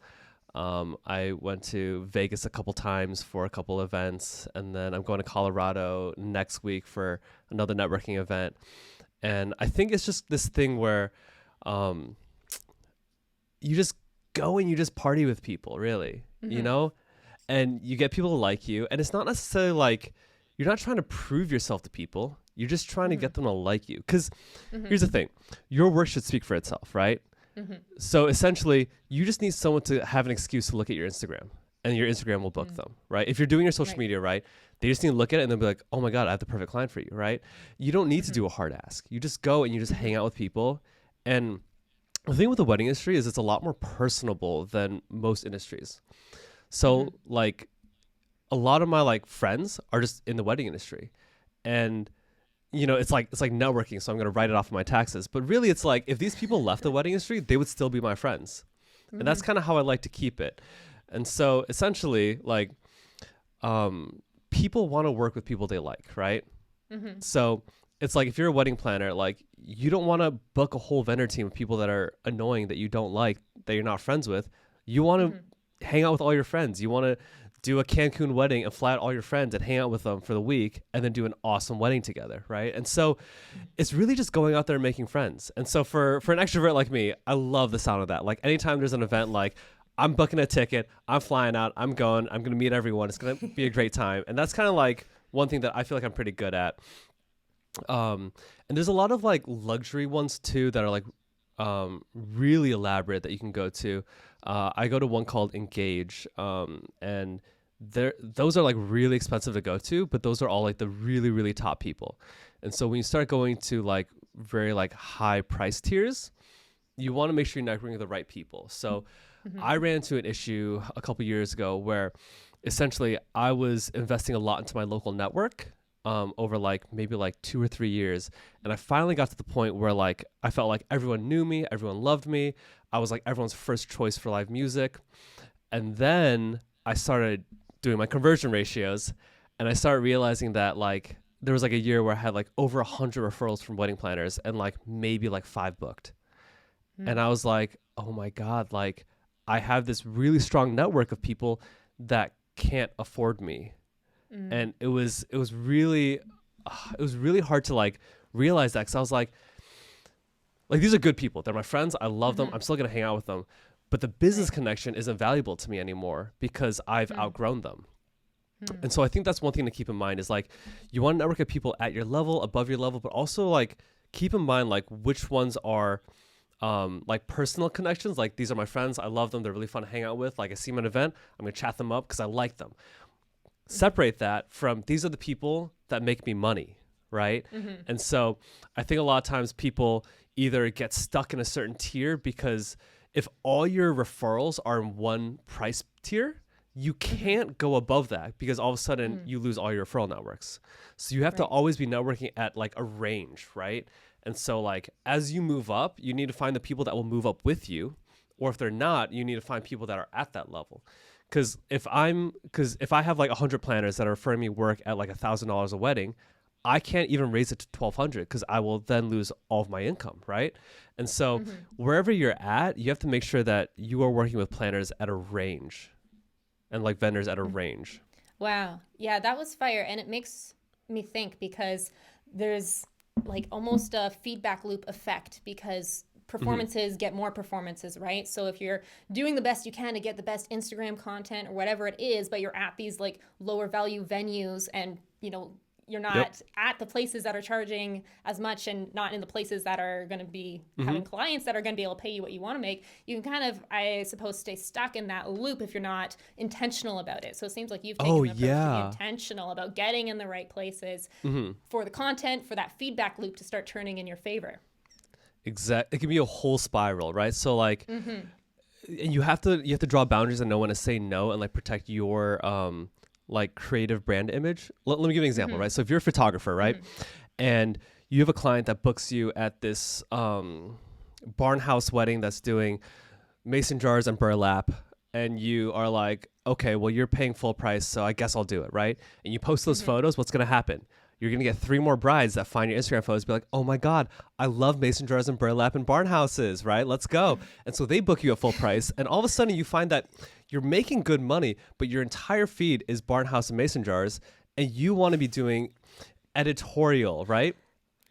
I went to Vegas a couple times for a couple events, and then I'm going to Colorado next week for another networking event. And I think it's just this thing where you just go and you just party with people, really, you know, and you get people to like you. And it's not necessarily like you're not trying to prove yourself to people. You're just trying to get them to like you. Because here's the thing. Your work should speak for itself, right? So essentially, you just need someone to have an excuse to look at your Instagram. And your Instagram will book them, right? If you're doing your social media, right? They just need to look at it and they'll be like, "Oh my God, I have the perfect client for you," right? You don't need to do a hard ask. You just go and you just hang out with people. And the thing with the wedding industry is it's a lot more personable than most industries. So like a lot of my like friends are just in the wedding industry. And you know, it's like networking, so I'm going to write it off of my taxes. But really it's like if these people left the wedding industry, they would still be my friends. And that's kind of how I like to keep it. And so essentially like people want to work with people they like, right? So it's like if you're a wedding planner, like you don't want to book a whole vendor team of people that are annoying, that you don't like, that you're not friends with. You want to hang out with all your friends. You want to do a Cancun wedding and fly out all your friends and hang out with them for the week and then do an awesome wedding together, right? And so it's really just going out there and making friends. And so for an extrovert like me, I love the sound of that. Like anytime there's an event, like I'm booking a ticket, I'm flying out, I'm going to meet everyone. It's going to be a great time. And that's kind of like one thing that I feel like I'm pretty good at. And there's a lot of like luxury ones too that are like really elaborate that you can go to. I go to one called Engage, and those are like really expensive to go to, but those are all like the really, really top people. And so when you start going to like very like high price tiers, you want to make sure you're networking with the right people. So I ran into an issue a couple years ago where essentially I was investing a lot into my local network over like maybe like 2 or 3 years. And I finally got to the point where like I felt like everyone knew me, everyone loved me. I was like everyone's first choice for live music. And then I started doing my conversion ratios, and I started realizing that like there was like a year where I had like over 100 referrals from wedding planners and like maybe like 5 booked. And I was like, oh my God, like I have this really strong network of people that can't afford me. And it was really hard to like realize that, because I was like these are good people, they're my friends, I love them, I'm still gonna hang out with them, but the business connection isn't valuable to me anymore because I've outgrown them. And so I think that's one thing to keep in mind is like you want to network with people at your level, above your level, but also like keep in mind like which ones are like personal connections, like these are my friends, I love them, they're really fun to hang out with, like I see them at an event, I'm gonna chat them up because I like them. Separate that from these are the people that make me money, right? And so I think a lot of times people either get stuck in a certain tier because if all your referrals are in one price tier, you can't go above that because all of a sudden you lose all your referral networks. So you have to always be networking at like a range, right? And so like as you move up, you need to find the people that will move up with you, or if they're not, you need to find people that are at that level. Because if I have like 100 planners that are referring me work at like $1,000 a wedding, I can't even raise it to 1,200 because I will then lose all of my income, right? And so wherever you're at, you have to make sure that you are working with planners at a range and like vendors at a range. Wow. Yeah, that was fire. And it makes me think because there's like almost a feedback loop effect because performances get more performances, right? So if you're doing the best you can to get the best Instagram content or whatever it is, but you're at these like lower value venues and, you know, you're not at the places that are charging as much and not in the places that are going to be having clients that are going to be able to pay you what you want to make, you can kind of, I suppose, stay stuck in that loop if you're not intentional about it. So it seems like you've taken the approach to be intentional about getting in the right places for the content, for that feedback loop to start turning in your favor. Exactly. It can be a whole spiral, right? So like, and you have to draw boundaries and know when to say no and like protect your like creative brand image. Let me give you an example, right? So if you're a photographer, right, and you have a client that books you at this barn house wedding that's doing mason jars and burlap, and you are like, okay, well you're paying full price, so I guess I'll do it, right? And you post those photos, what's gonna happen? You're going to get 3 more brides that find your Instagram photos, be like, oh my God, I love mason jars and burlap and barn houses, right? Let's go. And so they book you at full price. And all of a sudden you find that you're making good money, but your entire feed is barn house and mason jars. And you want to be doing editorial, right?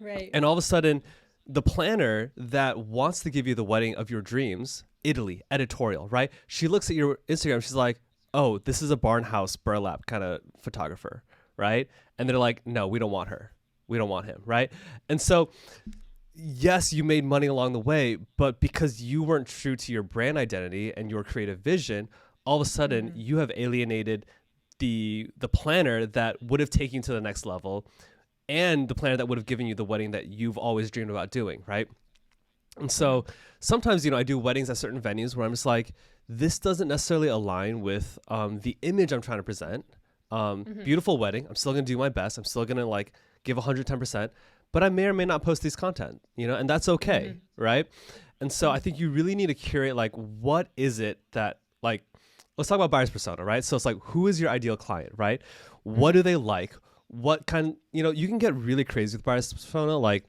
Right. And all of a sudden the planner that wants to give you the wedding of your dreams, Italy, editorial, right? She looks at your Instagram. She's like, oh, this is a barn house burlap kind of photographer, right? And they're like, no, we don't want her. We don't want him, right? And so, yes, you made money along the way, but because you weren't true to your brand identity and your creative vision, all of a sudden you have alienated the planner that would have taken you to the next level and the planner that would have given you the wedding that you've always dreamed about doing, right? And so sometimes, you know, I do weddings at certain venues where I'm just like, this doesn't necessarily align with the image I'm trying to present. Beautiful wedding. I'm still going to do my best. I'm still going to like give 110%, but I may or may not post these content, you know, and that's okay. Right. And so I think you really need to curate, like, what is it that, like, let's talk about buyer's persona, right? So it's like, who is your ideal client, right? What do they like? What kind, you know, you can get really crazy with buyer's persona. Like,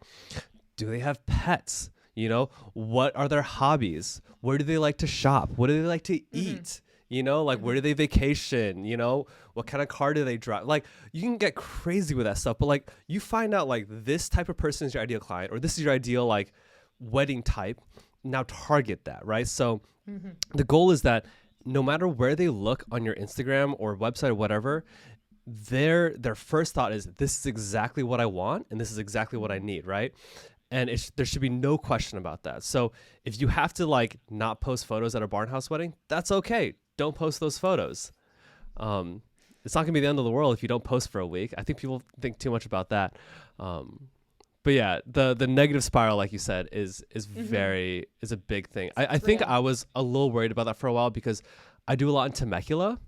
do they have pets? You know, what are their hobbies? Where do they like to shop? What do they like to eat? You know, like, where do they vacation? You know, what kind of car do they drive? Like, you can get crazy with that stuff, but like, you find out like this type of person is your ideal client, or this is your ideal like wedding type. Now target that, right? So the goal is that no matter where they look on your Instagram or website or whatever, their first thought is, this is exactly what I want and this is exactly what I need, right? And there should be no question about that. So if you have to like not post photos at a barnhouse wedding, that's okay. Don't post those photos. It's not gonna be the end of the world if you don't post for a week. I think people think too much about that. But yeah, the negative spiral, like you said, is a big thing. I think I was a little worried about that for a while because I do a lot in Temecula.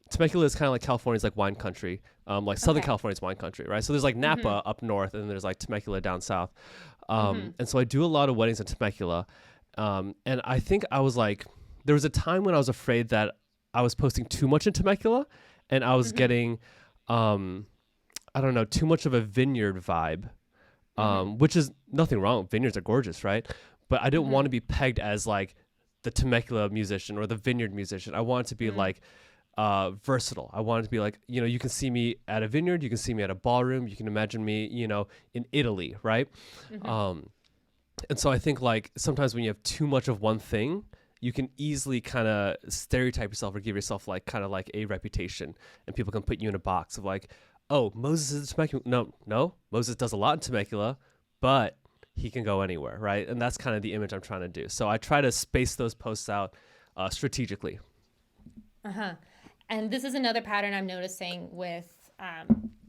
Temecula is kind of like California's like wine country, like Southern California's wine country, right? So there's like Napa up north, and then there's like Temecula down south. And so I do a lot of weddings in Temecula. And I think I was like, there was a time when I was afraid that I was posting too much in Temecula, and I was getting, I don't know, too much of a vineyard vibe, which is nothing wrong. Vineyards are gorgeous, right? But I didn't want to be pegged as like the Temecula musician or the vineyard musician. I wanted to be like versatile. I wanted to be like, you know, you can see me at a vineyard, you can see me at a ballroom, you can imagine me, you know, in Italy, right? And so I think like sometimes when you have too much of one thing, you can easily kind of stereotype yourself or give yourself like kind of like a reputation, and people can put you in a box of like, oh, Moses is Temecula. No, Moses does a lot in Temecula, but he can go anywhere, right? And that's kind of the image I'm trying to do. So I try to space those posts out strategically. And this is another pattern I'm noticing with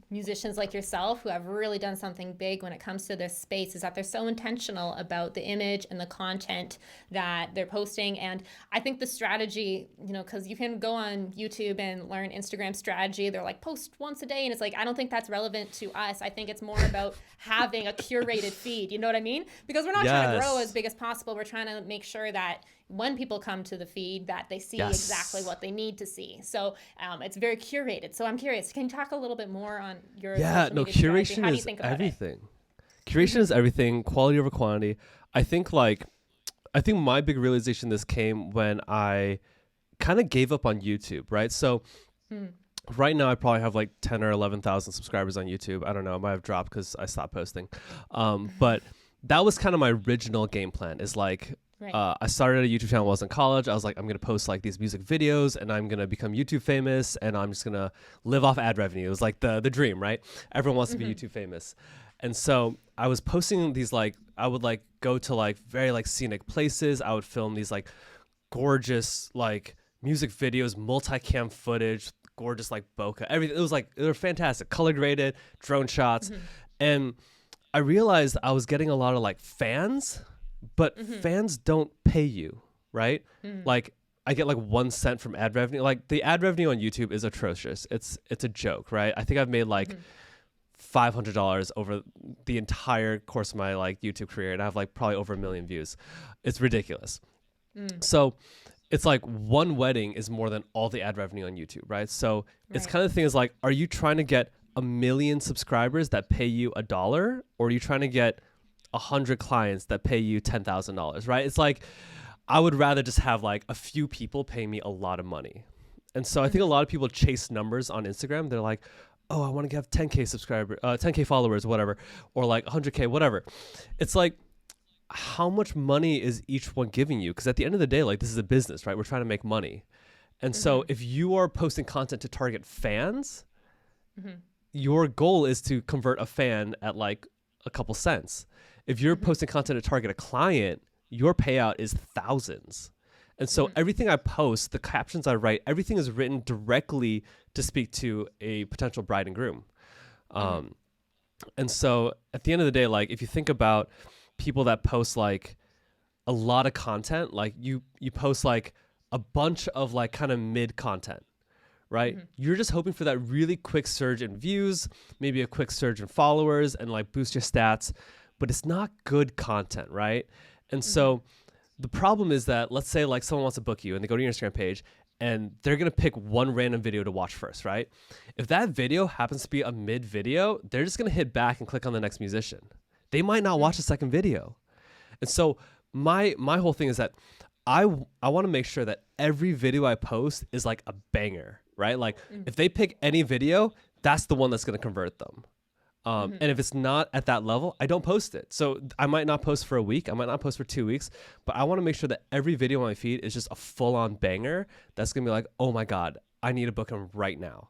musicians like yourself who have really done something big when it comes to this space, is that they're so intentional about the image and the content that they're posting. And I think the strategy, you know, because you can go on YouTube and learn Instagram strategy. They're like, post once a day. And it's like, I don't think that's relevant to us. I think it's more about having a curated feed. You know what I mean? Because we're not trying to grow as big as possible. We're trying to make sure that when people come to the feed that they see exactly what they need to see. So it's very curated. So I'm curious, can you talk a little bit more on your social media strategy? How do you think about everything. Curation is everything, quality over quantity. I think my big realization this came when I kind of gave up on YouTube, right? So right now I probably have like 10 or 11,000 subscribers on YouTube. I don't know, I might have dropped because I stopped posting. But that was kind of my original game plan, is like, I started a YouTube channel while I was in college. I was like, I'm going to post like these music videos and I'm going to become YouTube famous and I'm just going to live off ad revenue. It was like the dream, right? Everyone wants to be YouTube famous. And so I was posting these, like, I would like go to like very like scenic places. I would film these like gorgeous like music videos, multicam footage, gorgeous like bokeh, everything. It was like, they were fantastic, color graded, drone shots. And I realized I was getting a lot of like fans, but fans don't pay you, right? Like I get like 1 cent from ad revenue. Like the ad revenue on YouTube is atrocious. It's a joke, right? I think I've made like $500 over the entire course of my like YouTube career, and I have like probably over 1 million views. It's ridiculous. So it's like one wedding is more than all the ad revenue on YouTube, right? So it's kind of the thing is like, are you trying to get 1 million subscribers that pay you $1, or are you trying to get 100 clients that pay you $10,000, right? It's like, I would rather just have like a few people pay me a lot of money. And so I think a lot of people chase numbers on Instagram. They're like, oh, I want to have 10K subscribers, 10K followers, whatever, or like 100K, whatever. It's like, how much money is each one giving you? Because at the end of the day, like, this is a business, right? We're trying to make money. And so if you are posting content to target fans, your goal is to convert a fan at like a couple cents. If you're posting content to target a client, your payout is thousands. And so everything I post, the captions I write, everything is written directly to speak to a potential bride and groom. And so at the end of the day, like, if you think about people that post like a lot of content, like you post like a bunch of like kind of mid content, right? You're just hoping for that really quick surge in views, maybe a quick surge in followers, and like boost your stats, but it's not good content, right? And so the problem is that, let's say like someone wants to book you and they go to your Instagram page and they're going to pick one random video to watch first, right? If that video happens to be a mid video, they're just going to hit back and click on the next musician. They might not watch the second video. And so my whole thing is that I want to make sure that every video I post is like a banger, right? Like if they pick any video, that's the one that's going to convert them. And if it's not at that level, I don't post it. So I might not post for a week. I might not post for 2 weeks, but I want to make sure that every video on my feed is just a full on banger. That's going to be like, oh my God, I need to book him right now.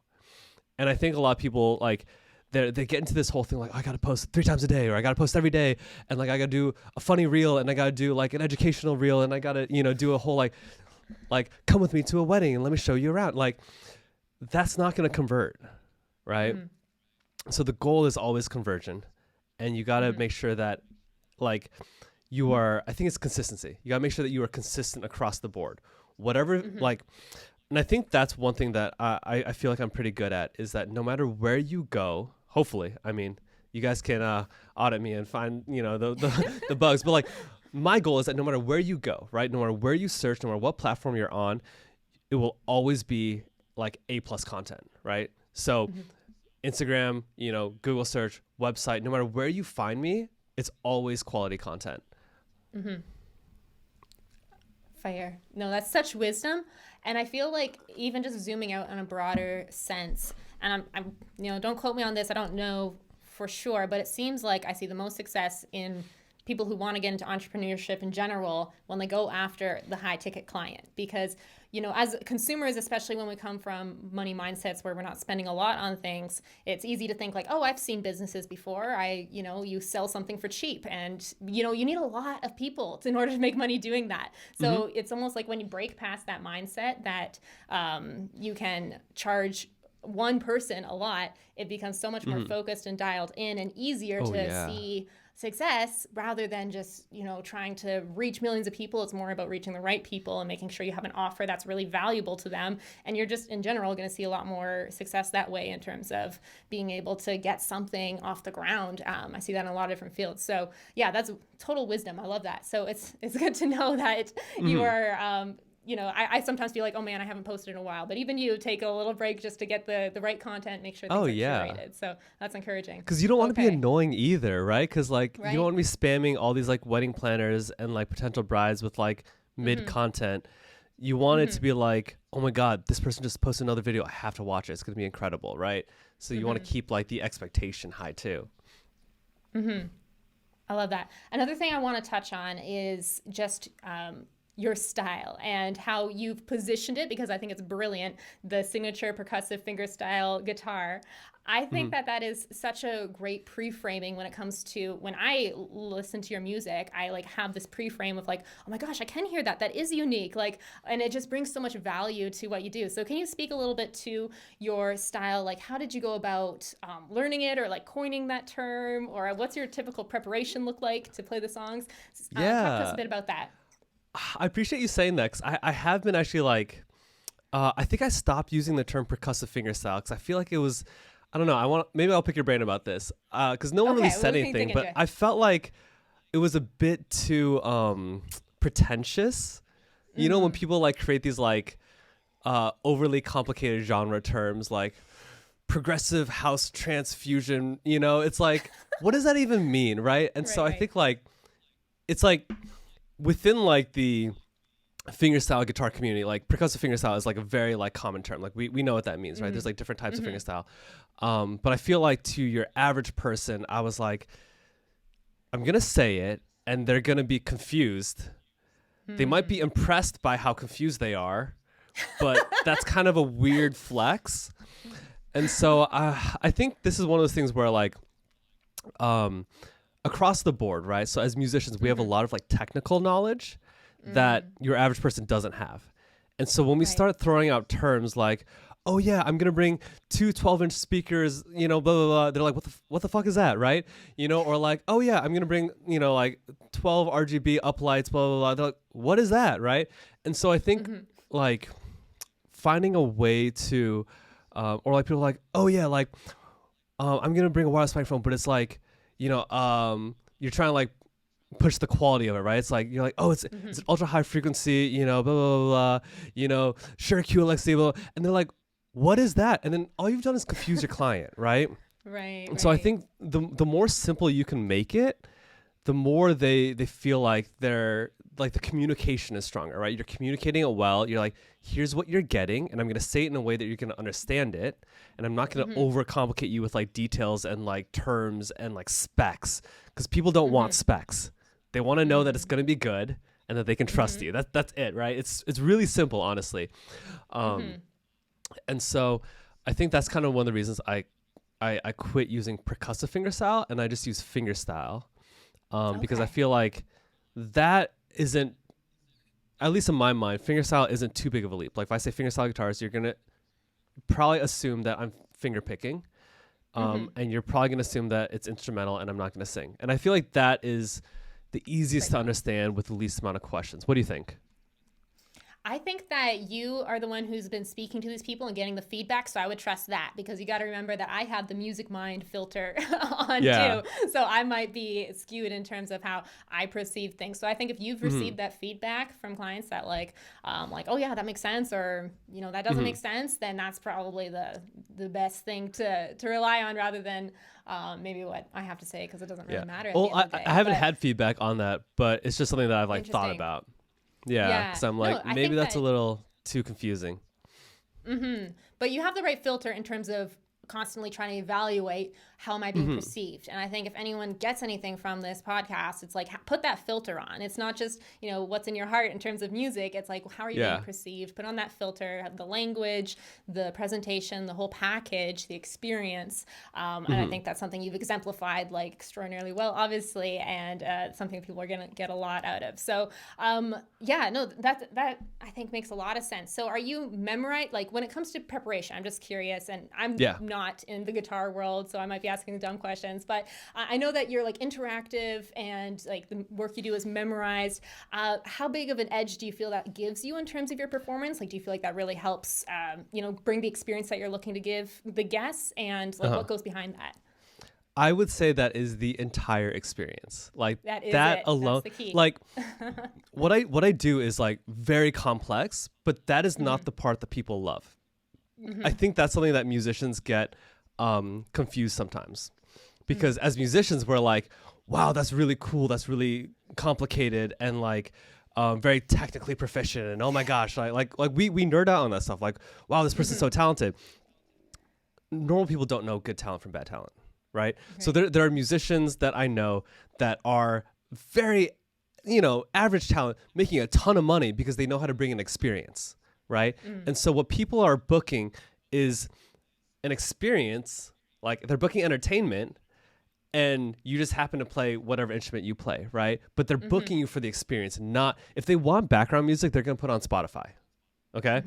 And I think a lot of people like they get into this whole thing like, I gotta post 3 times a day, or I gotta post every day, and like I gotta do a funny reel, and I gotta do like an educational reel, and I gotta do a whole like come with me to a wedding and let me show you around. Like that's not gonna convert, right? So the goal is always conversion, and you gotta make sure that like you are. I think it's consistency. You gotta make sure that you are consistent across the board, whatever like. And I think that's one thing that I feel like I'm pretty good at, is that no matter where you go, hopefully, I mean, you guys can audit me and find, the bugs. But like my goal is that no matter where you go, right, no matter where you search, no matter what platform you're on, it will always be like A+ content, right? So Instagram, Google search, website, no matter where you find me, it's always quality content. Fire. No, that's such wisdom. And I feel like even just zooming out on a broader sense, and I'm don't quote me on this, I don't know for sure, but it seems like I see the most success in people who want to get into entrepreneurship in general when they go after the high ticket client. Because, as consumers, especially when we come from money mindsets where we're not spending a lot on things, it's easy to think like, oh, I've seen businesses before. You sell something for cheap, and, you need a lot of people in order to make money doing that. So it's almost like when you break past that mindset that you can charge one person a lot, it becomes so much more focused and dialed in and easier to see success rather than just, trying to reach millions of people. It's more about reaching the right people and making sure you have an offer that's really valuable to them. And you're just in general going to see a lot more success that way in terms of being able to get something off the ground. I see that in a lot of different fields. So yeah, that's total wisdom. I love that. So it's good to know that you are, I sometimes feel like, oh man, I haven't posted in a while, but even you take a little break just to get the right content, make sure things are curated. So that's encouraging. Because you don't want to be annoying either, right? Because you don't want to be spamming all these like wedding planners and like potential brides with like mid content. You want it to be like, oh my God, this person just posted another video. I have to watch it. It's going to be incredible, right? So you want to keep like the expectation high too. I love that. Another thing I want to touch on is just your style and how you've positioned it, because I think it's brilliant. The signature percussive fingerstyle guitar. I think that is such a great pre-framing when it comes to when I listen to your music. I like have this pre-frame of like, oh my gosh, I can hear that. That is unique. Like, and it just brings so much value to what you do. So can you speak a little bit to your style? Like, how did you go about learning it, or like coining that term, or what's your typical preparation look like to play the songs? Talk to us a bit about that. I appreciate you saying that, because I have been actually like, I think I stopped using the term percussive fingerstyle because I feel like it was, I don't know, maybe I'll pick your brain about this, because no one really said anything, but I felt like it was a bit too pretentious. You know, when people like create these like overly complicated genre terms like progressive house transfusion, it's like, what does that even mean, right? And so I think like, it's like, within like the fingerstyle guitar community, like percussive fingerstyle is like a very like common term. Like we know what that means, right? There's like different types of fingerstyle. But I feel like to your average person, I was like, I'm going to say it and they're going to be confused. They might be impressed by how confused they are, but that's kind of a weird flex. And so I think this is one of those things where like, across the board, right? So as musicians, we have a lot of like technical knowledge that your average person doesn't have. And so when we start throwing out terms like, oh yeah, I'm going to bring 2 12-inch speakers, blah, blah, blah. They're like, what the fuck is that, right? Or like, oh yeah, I'm going to bring, like 12 RGB uplights, blah, blah, blah. They're like, what is that, right? And so I think like finding a way to, or like people are like, oh yeah, like I'm going to bring a wireless microphone, but it's like, you're trying to like push the quality of it, right? It's like, you're like, oh, it's an ultra high frequency, blah, blah, blah, sure, QLXC, blah, and they're like, what is that? And then all you've done is confuse your client, right? Right. And so I think the more simple you can make it, the more they feel like they're like the communication is stronger, right? You're communicating it well. You're like, here's what you're getting, and I'm going to say it in a way that you're going to understand it. And I'm not going to overcomplicate you with like details and like terms and like specs, because people don't want specs. They want to know that it's going to be good and that they can trust you. That's it, right? It's really simple, honestly. And so I think that's kind of one of the reasons I quit using percussive fingerstyle and I just use fingerstyle, because I feel like that isn't, at least in my mind, fingerstyle isn't too big of a leap. Like if I say fingerstyle guitarist, you're gonna probably assume that I'm finger picking, and you're probably gonna assume that it's instrumental and I'm not gonna sing. And I feel like that is the easiest to understand with the least amount of questions. What do you think? I think that you are the one who's been speaking to these people and getting the feedback, so I would trust that, because you got to remember that I have the music mind filter on too, so I might be skewed in terms of how I perceive things. So I think if you've received that feedback from clients that like, oh yeah, that makes sense, or that doesn't make sense, then that's probably the best thing to rely on, rather than maybe what I have to say, because it doesn't really matter at the end of the day. I haven't had feedback on that, but it's just something that I've like thought about. Yeah, because I'm like, maybe that's a little too confusing. But you have the right filter in terms of constantly trying to evaluate how am I being perceived. And I think if anyone gets anything from this podcast, it's like, put that filter on. It's not just, what's in your heart in terms of music. It's like, how are you being perceived? Put on that filter, the language, the presentation, the whole package, the experience. And I think that's something you've exemplified like extraordinarily well, obviously, and something people are going to get a lot out of. So that I think makes a lot of sense. So are you memorized, like when it comes to preparation, I'm just curious, and I'm not in the guitar world, so I might be asking dumb questions, but I know that you're like interactive and like the work you do is memorized. How big of an edge do you feel that gives you in terms of your performance? Like, do you feel like that really helps, bring the experience that you're looking to give the guests, and like what goes behind that? I would say that is the entire experience. Like that alone, that's the key. Like what I do is like very complex, but that is not the part that people love. I think that's something that musicians get confused sometimes, because as musicians we're like, wow, that's really cool, that's really complicated, and like very technically proficient, and oh my gosh, like we nerd out on that stuff, like, wow, this person's so talented. Normal people don't know good talent from bad talent, right? So there are musicians that I know that are very average talent making a ton of money because they know how to bring an experience, right? And so what people are booking is an experience, like they're booking entertainment, and you just happen to play whatever instrument you play, right? But they're booking you for the experience, not, if they want background music, they're going to put on Spotify. Okay?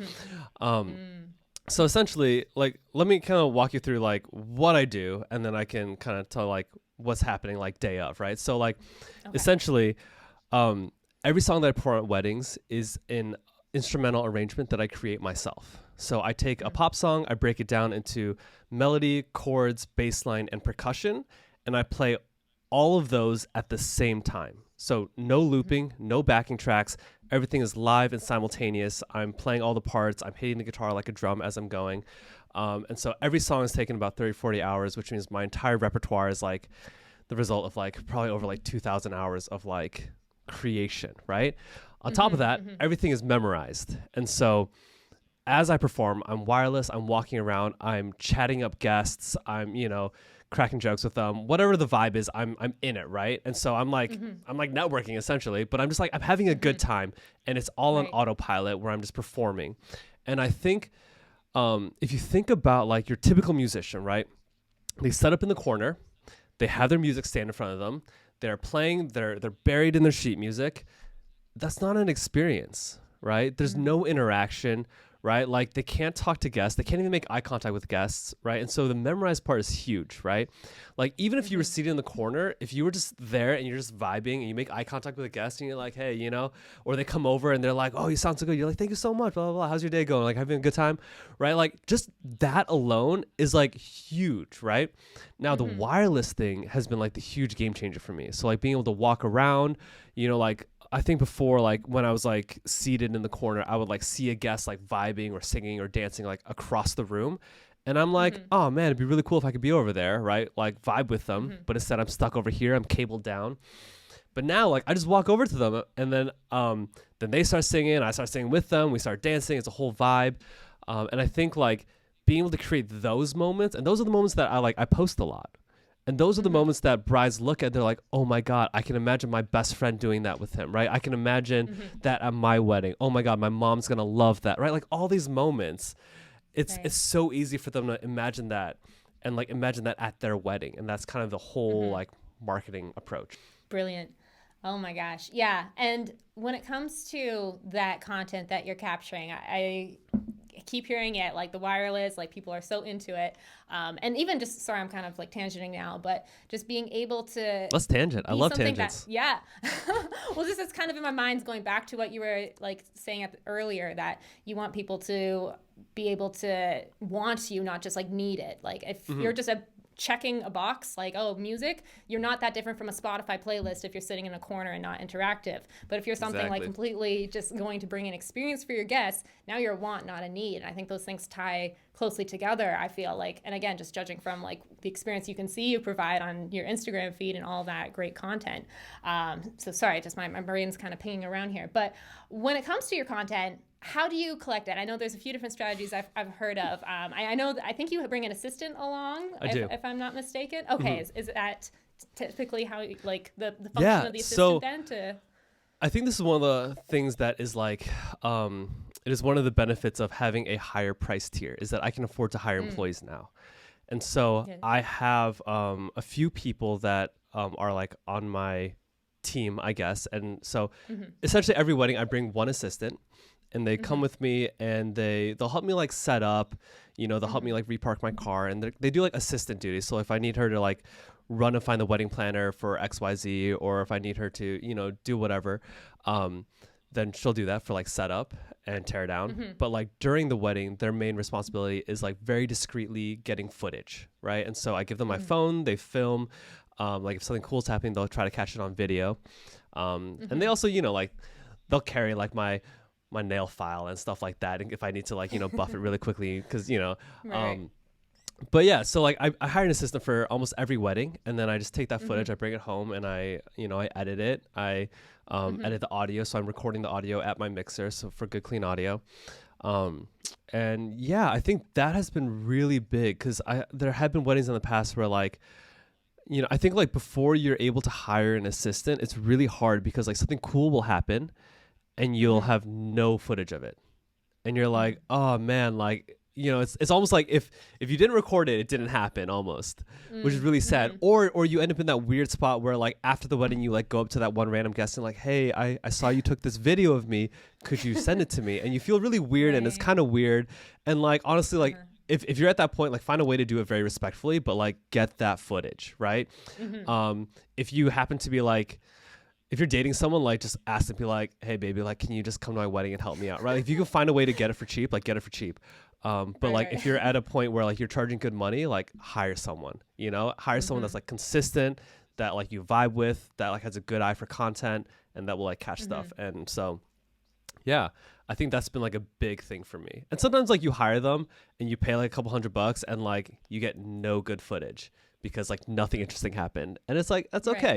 So essentially, like, let me kind of walk you through like what I do, and then I can kind of tell like what's happening like day of, right? So like essentially, every song that I perform at weddings is an instrumental arrangement that I create myself. So I take a pop song, I break it down into melody, chords, bass line, and percussion, and I play all of those at the same time. So no looping, no backing tracks, everything is live and simultaneous. I'm playing all the parts, I'm hitting the guitar like a drum as I'm going. And so every song is taken about 30, 40 hours, which means my entire repertoire is like the result of like probably over like 2,000 hours of like creation, right? On top of that, everything is memorized. And so as I perform, I'm wireless, I'm walking around, I'm chatting up guests, I'm, cracking jokes with them, whatever the vibe is, I'm in it, right? And so I'm like networking essentially, but I'm just like, I'm having a good time, and it's all on autopilot where I'm just performing. And I think if you think about like your typical musician, right? They set up in the corner, they have their music stand in front of them, they're playing, they're buried in their sheet music. That's not an experience, right? There's no interaction, right? Like they can't talk to guests. They can't even make eye contact with guests, right? And so the memorized part is huge, right? Like even if you were seated in the corner, if you were just there and you're just vibing and you make eye contact with a guest and you're like, hey, or they come over and they're like, oh, you sound so good. You're like, thank you so much, blah, blah, blah. How's your day going? Like having a good time, right? Like just that alone is like huge, right? Now the wireless thing has been like the huge game changer for me. So like being able to walk around, like I think before, like when I was like seated in the corner, I would like see a guest like vibing or singing or dancing like across the room. And I'm like, oh man, it'd be really cool if I could be over there, right? Like vibe with them. But instead I'm stuck over here, I'm cabled down. But now like I just walk over to them, and then they start singing, I start singing with them, we start dancing, it's a whole vibe. And I think like being able to create those moments, and those are the moments that I post a lot. And those are the moments that brides look at. They're like, oh my God, I can imagine my best friend doing that with him, right? I can imagine that at my wedding. Oh my God, my mom's going to love that, right? Like all these moments. it's so easy for them to imagine that and like imagine that at their wedding. And that's kind of the whole like marketing approach. Brilliant. Oh my gosh. Yeah. And when it comes to that content that you're capturing, I keep hearing it, like the wireless, like people are so into it. And even just, sorry, I'm kind of like tangenting now, but just being able to. Let's tangent. I love tangents. Yeah. Well, this is kind of in my mind going back to what you were like saying earlier, that you want people to be able to want you, not just like need it. Like if you're just checking a box like, oh, music, you're not that different from a Spotify playlist if you're sitting in a corner and not interactive. But if you're something like completely just going to bring an experience for your guests, now you're a want, not a need. And I think those things tie closely together, I feel like. And again, just judging from like the experience you can see you provide on your Instagram feed and all that great content. So sorry, just my brain's kind of pinging around here. But when it comes to your content, how do you collect it? I know there's a few different strategies I've heard of. I think you bring an assistant along, if I'm not mistaken. Okay, is that typically how like the function of the assistant then? I think this is one of the things that is like, it is one of the benefits of having a higher price tier is that I can afford to hire employees now. And so I have a few people that are like on my team, I guess. And so essentially every wedding I bring one assistant. And they come with me and they'll help me like set up, they'll help me like repark my car, and they do like assistant duties. So if I need her to like run and find the wedding planner for XYZ, or if I need her to, do whatever, then she'll do that for like setup and tear down. But like during the wedding, their main responsibility is like very discreetly getting footage, right? And so I give them my phone, they film, like if something cool's happening, they'll try to catch it on video. And they also, like they'll carry like my nail file and stuff like that, and if I need to like buff it really quickly because but yeah, so like I hire an assistant for almost every wedding, and then I just take that footage, I bring it home, and I edit it. I edit the audio, so I'm recording the audio at my mixer, so for good clean audio. And yeah, I think that has been really big because there have been weddings in the past where like I think like before you're able to hire an assistant, it's really hard because like something cool will happen and you'll have no footage of it. And you're like, oh man, like, it's almost like if you didn't record it, it didn't happen almost, which is really sad. Or you end up in that weird spot where like after the wedding, you like go up to that one random guest and like, hey, I saw you took this video of me. Could you send it to me? And you feel really weird and it's kind of weird. And like, honestly, like if you're at that point, like find a way to do it very respectfully, but like get that footage, right? If you happen to be like, if you're dating someone, like just ask them, be like, hey baby, like, can you just come to my wedding and help me out? Right. Like, if you can find a way to get it for cheap, like get it for cheap. But like, if you're at a point where like you're charging good money, like hire someone, hire someone that's like consistent, that like you vibe with, that like has a good eye for content and that will like catch stuff. And so, yeah, I think that's been like a big thing for me. And sometimes like you hire them and you pay like a couple $100 and like you get no good footage because like nothing interesting happened. And it's like, that's okay.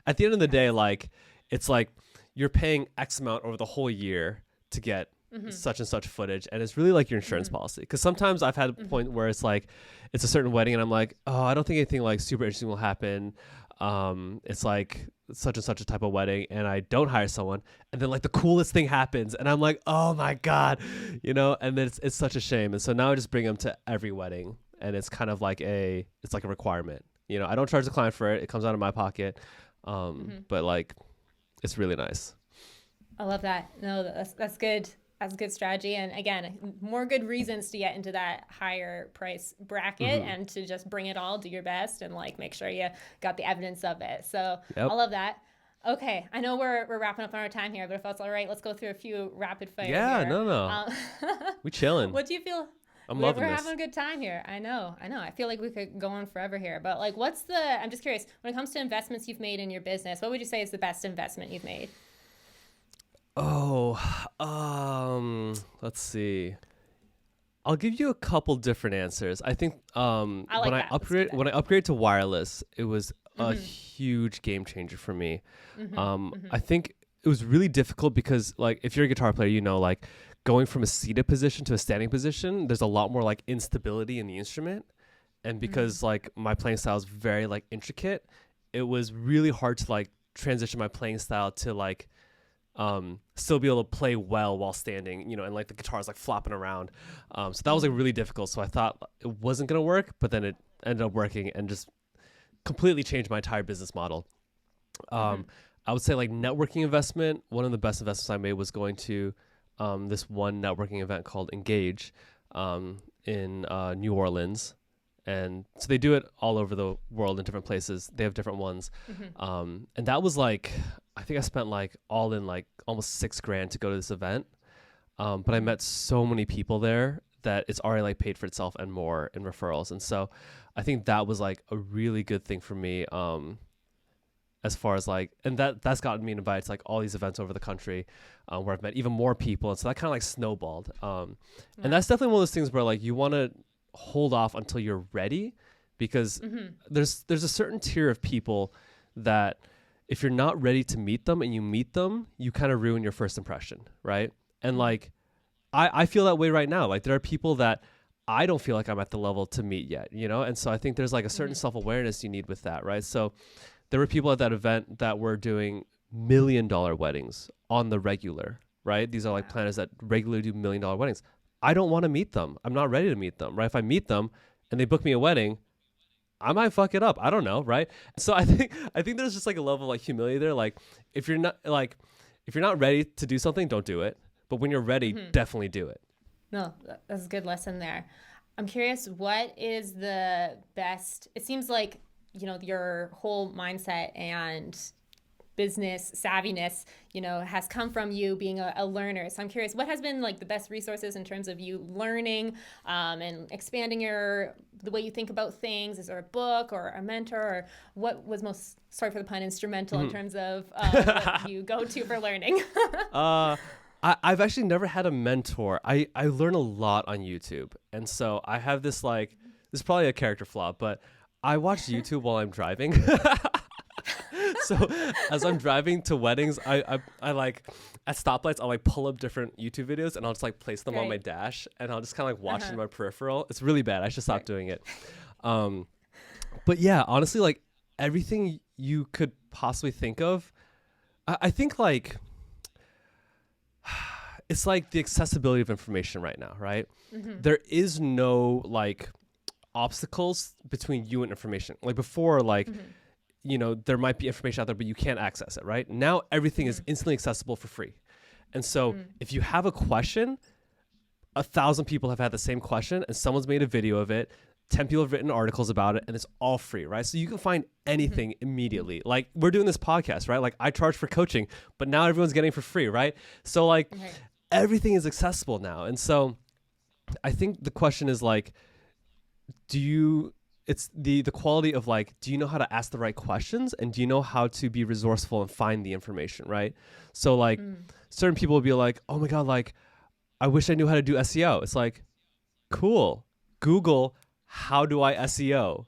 At the end of the day, like, it's like you're paying X amount over the whole year to get such and such footage. And it's really like your insurance policy. Cause sometimes I've had a point where it's like, it's a certain wedding and I'm like, oh, I don't think anything like super interesting will happen. It's like such and such a type of wedding, and I don't hire someone, and then like the coolest thing happens and I'm like, oh my God, and then it's such a shame. And so now I just bring them to every wedding. And it's kind of like it's like a requirement. I don't charge the client for it. It comes out of my pocket. But like, it's really nice. I love that. No, that's good. That's a good strategy. And again, more good reasons to get into that higher price bracket and to just bring it all, do your best, and like make sure you got the evidence of it. So I love that. Okay, I know we're wrapping up on our time here, but if that's all right, let's go through a few rapid fire. Yeah, no. We chilling. What do you feel? We're having a good time here. I know. I feel like we could go on forever here. But like, I'm just curious, when it comes to investments you've made in your business, what would you say is the best investment you've made? Oh, let's see. I'll give you a couple different answers. I think when I upgraded to wireless, it was a huge game changer for me. I think it was really difficult because like if you're a guitar player, like going from a seated position to a standing position, there's a lot more like instability in the instrument. And because like my playing style is very like intricate, it was really hard to like transition my playing style to like still be able to play well while standing, you know, and like the guitar is like flopping around. So that was like really difficult. So I thought it wasn't going to work, but then it ended up working and just completely changed my entire business model. I would say like networking investment, one of the best investments I made was going to this one networking event called Engage in New Orleans. And so they do it all over the world in different places. They have different ones. And that was like, I think I spent like all in like almost $6,000 to go to this event. But I met so many people there that it's already like paid for itself and more in referrals. And so I think that was like a really good thing for me. As far as like, and that's gotten me invited to like all these events over the country where I've met even more people. And so that kind of like snowballed. And that's definitely one of those things where like you want to hold off until you're ready, because there's a certain tier of people that if you're not ready to meet them and you meet them, you kind of ruin your first impression, right? And like I feel that way right now. Like there are people that I don't feel like I'm at the level to meet yet, you know? And so I think there's like a certain self-awareness you need with that, right? So there were people at that event that were doing $1 million weddings on the regular, right? These are like planners that regularly do $1 million weddings. I don't want to meet them. I'm not ready to meet them, right? If I meet them and they book me a wedding, I might fuck it up. I don't know, right? So I think there's just like a level of like humility there. Like if you're not ready to do something, don't do it. But when you're ready, definitely do it. No, that's a good lesson there. I'm curious, what is the best? It seems like, you know, your whole mindset and business savviness, you know, has come from you being a learner. So I'm curious, what has been like the best resources in terms of you learning and expanding the way you think about things? Is there a book or a mentor, or what was most, sorry for the pun, instrumental in terms of what you go to for learning? I've actually never had a mentor. I learn a lot on YouTube. And so I have this like, this is probably a character flaw, but I watch YouTube while I'm driving. So as I'm driving to weddings, I like at stoplights, I'll like pull up different YouTube videos and I'll just like place them on my dash and I'll just kind of like watch it in my peripheral. It's really bad. I should stop doing it. But yeah, honestly, like everything you could possibly think of, I think like it's like the accessibility of information right now, right? There is no like obstacles between you and information. Like before, like you know, there might be information out there, but you can't access it, right? Now everything is instantly accessible for free. And so if you have a question, 1,000 people have had the same question and someone's made a video of it. 10 people have written articles about it and it's all free, right? So you can find anything immediately. Like we're doing this podcast, right? Like I charge for coaching, but now everyone's getting it for free, right? So like everything is accessible now. And so I think the question is like, it's the quality of like, do you know how to ask the right questions and do you know how to be resourceful and find the information, right? So like certain people will be like, oh my God, like I wish I knew how to do SEO. It's like, cool, Google, how do I SEO,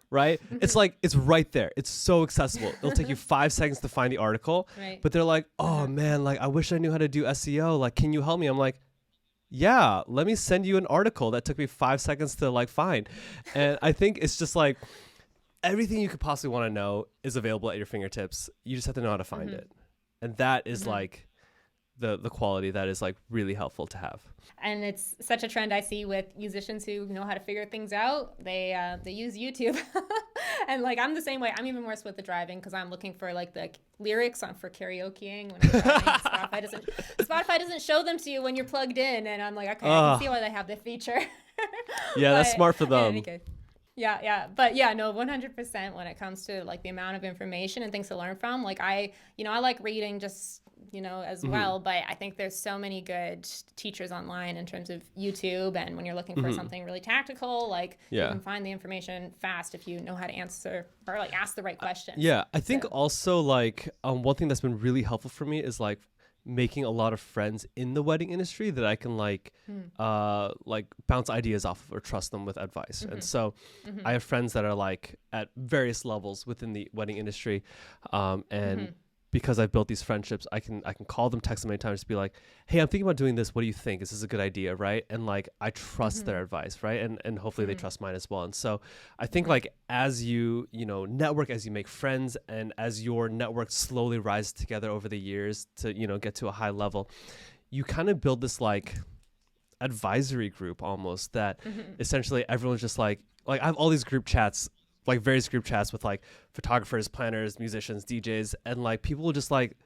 right? It's like, it's right there. It's so accessible. It'll take you 5 seconds to find the article, but they're like, oh man, like I wish I knew how to do SEO. Like, can you help me? I'm like, yeah, let me send you an article that took me 5 seconds to like find. And I think it's just like everything you could possibly want to know is available at your fingertips. You just have to know how to find it. And that is like the quality that is like really helpful to have. And it's such a trend I see with musicians who know how to figure things out. They use YouTube. And like I'm the same way. I'm even worse with the driving because I'm looking for like the lyrics for karaokeing when I'm driving. Spotify doesn't show them to you when you're plugged in, and I'm like, okay, I can see why they have the feeture. Yeah, that's smart for them. Yeah. But yeah, no, 100% when it comes to like the amount of information and things to learn from. Like I like reading just, as well, but I think there's so many good teachers online in terms of YouTube. And when you're looking for something really tactical, like you can find the information fast if you know how to answer or like ask the right questions. Yeah. I think also like one thing that's been really helpful for me is like making a lot of friends in the wedding industry that I can like bounce ideas off of or trust them with advice. And so I have friends that are like at various levels within the wedding industry. And because I've built these friendships, I can call them, text them anytime, just be like, hey, I'm thinking about doing this. What do you think? Is this a good idea? Right. And like, I trust their advice. Right. And hopefully they trust mine as well. And so I think like as you network, as you make friends, and as your network slowly rises together over the years to, get to a high level, you kind of build this like advisory group almost that essentially everyone's just like I have all these group chats, like various group chats with like photographers, planners, musicians, DJs, and like people will just like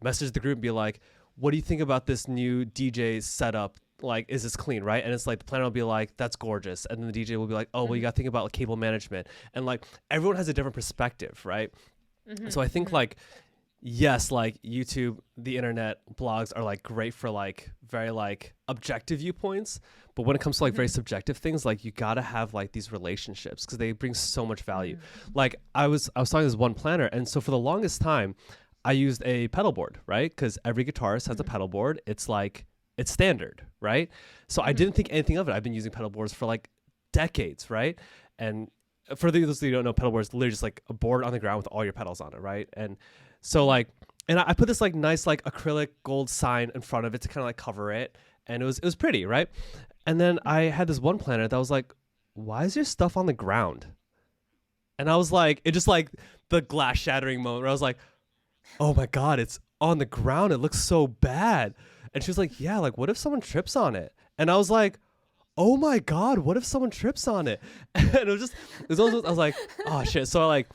message the group and be like, what do you think about this new DJ setup? Like, is this clean, right? And it's like the planner will be like, that's gorgeous. And then the DJ will be like, oh, well, you got to think about like, cable management. And like everyone has a different perspective, right? So I think like, yes, like YouTube, the internet, blogs are like great for like very like objective viewpoints. But when it comes to like very subjective things, like you got to have like these relationships because they bring so much value. Like I was talking to this one planner. And so for the longest time, I used a pedal board, right? Because every guitarist has a pedal board. It's like, it's standard, right? So I didn't think anything of it. I've been using pedal boards for like decades, right? And for those who don't know, pedal boards literally just like a board on the ground with all your pedals on it, right? And so like, and I put this like nice like acrylic gold sign in front of it to kind of like cover it, and it was pretty, right? And then I had this one planner that was like, why is your stuff on the ground? And I was like, it just like the glass shattering moment where I was like, oh my God, it's on the ground. It looks so bad. And she was like, yeah, like what if someone trips on it? And I was like, oh my God, what if someone trips on it? And it was I was like, oh shit. So I like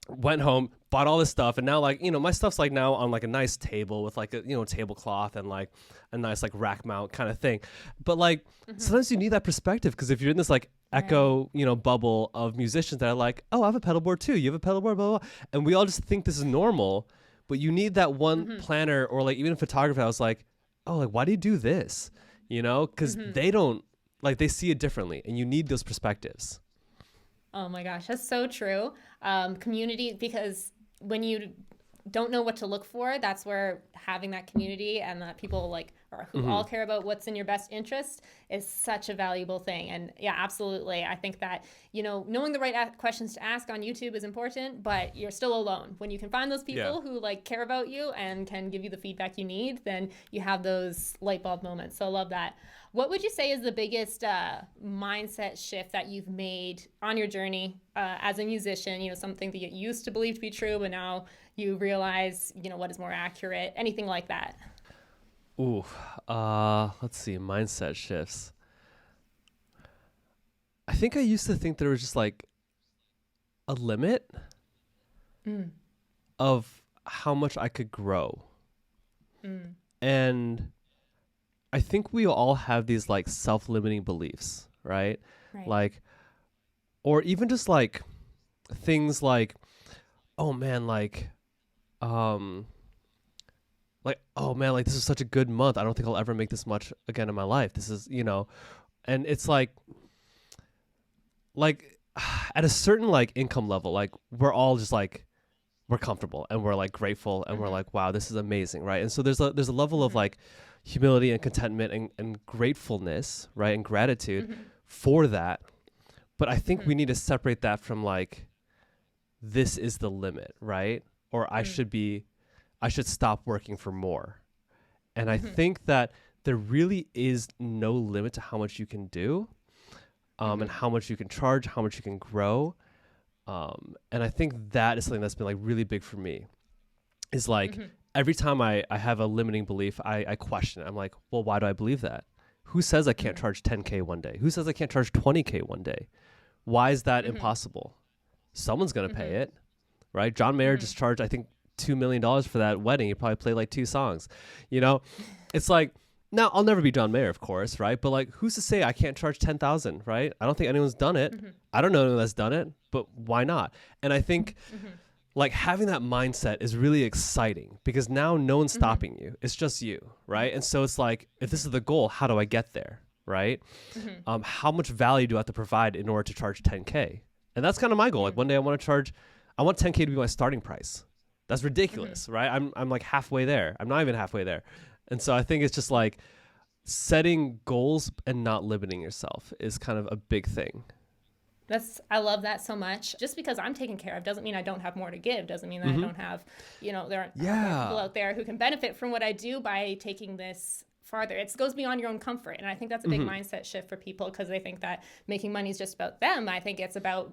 went home, bought all this stuff, and now like, my stuff's like now on like a nice table with like a, tablecloth and like a nice like rack mount kind of thing. But like sometimes you need that perspective, because if you're in this like echo, bubble of musicians that are like, oh, I have a pedal board too. You have a pedal board, blah, blah, blah. And we all just think this is normal, but you need that one planner or like even a photographer. I was like, oh, like, why do you do this? Because they don't, like, they see it differently, and you need those perspectives. Oh my gosh, that's so true. Community, because when you don't know what to look for, that's where having that community and that people like or who all care about what's in your best interest is such a valuable thing. And yeah, absolutely. I think that, knowing the right questions to ask on YouTube is important, but you're still alone. When you can find those people who like care about you and can give you the feedback you need, then you have those light bulb moments. So I love that. What would you say is the biggest mindset shift that you've made on your journey as a musician? Something that you used to believe to be true, but now you realize, what is more accurate, anything like that? Ooh, let's see, mindset shifts. I think I used to think there was just like a limit of how much I could grow. And I think we all have these like self-limiting beliefs, right? Like, or even just like things like, oh man, like, oh man, like this is such a good month. I don't think I'll ever make this much again in my life. This is, and it's like at a certain like income level, like we're all just like, we're comfortable and we're like grateful and we're like, wow, this is amazing. Right. And so there's a level of like humility and contentment and gratefulness, right. And gratitude for that. But I think we need to separate that from like, this is the limit, right? Or I should stop working for more. And I think that there really is no limit to how much you can do, and how much you can charge, how much you can grow. And I think that is something that's been like really big for me, is like every time I have a limiting belief, I question it. I'm like, well, why do I believe that? Who says I can't charge 10K one day? Who says I can't charge 20K one day? Why is that impossible? Someone's going to pay it, right? John Mayer just charged, I think, $2 million for that wedding. He probably played like 2 songs. It's like, now I'll never be John Mayer, of course, right? But like, who's to say I can't charge 10,000, right? I don't think anyone's done it. I don't know anyone that's done it, but why not? And I think like having that mindset is really exciting, because now no one's stopping you. It's just you, right? And so it's like, if this is the goal, how do I get there, right? How much value do I have to provide in order to charge 10K? And that's kind of my goal. Like one day I want 10K to be my starting price. That's ridiculous, right? I'm like halfway there. I'm not even halfway there. And so I think it's just like setting goals and not limiting yourself is kind of a big thing. I love that so much. Just because I'm taken care of doesn't mean I don't have more to give. Doesn't mean that I don't have, there aren't people out there who can benefit from what I do by taking this farther. It goes beyond your own comfort. And I think that's a big mindset shift for people, because they think that making money is just about them. I think it's about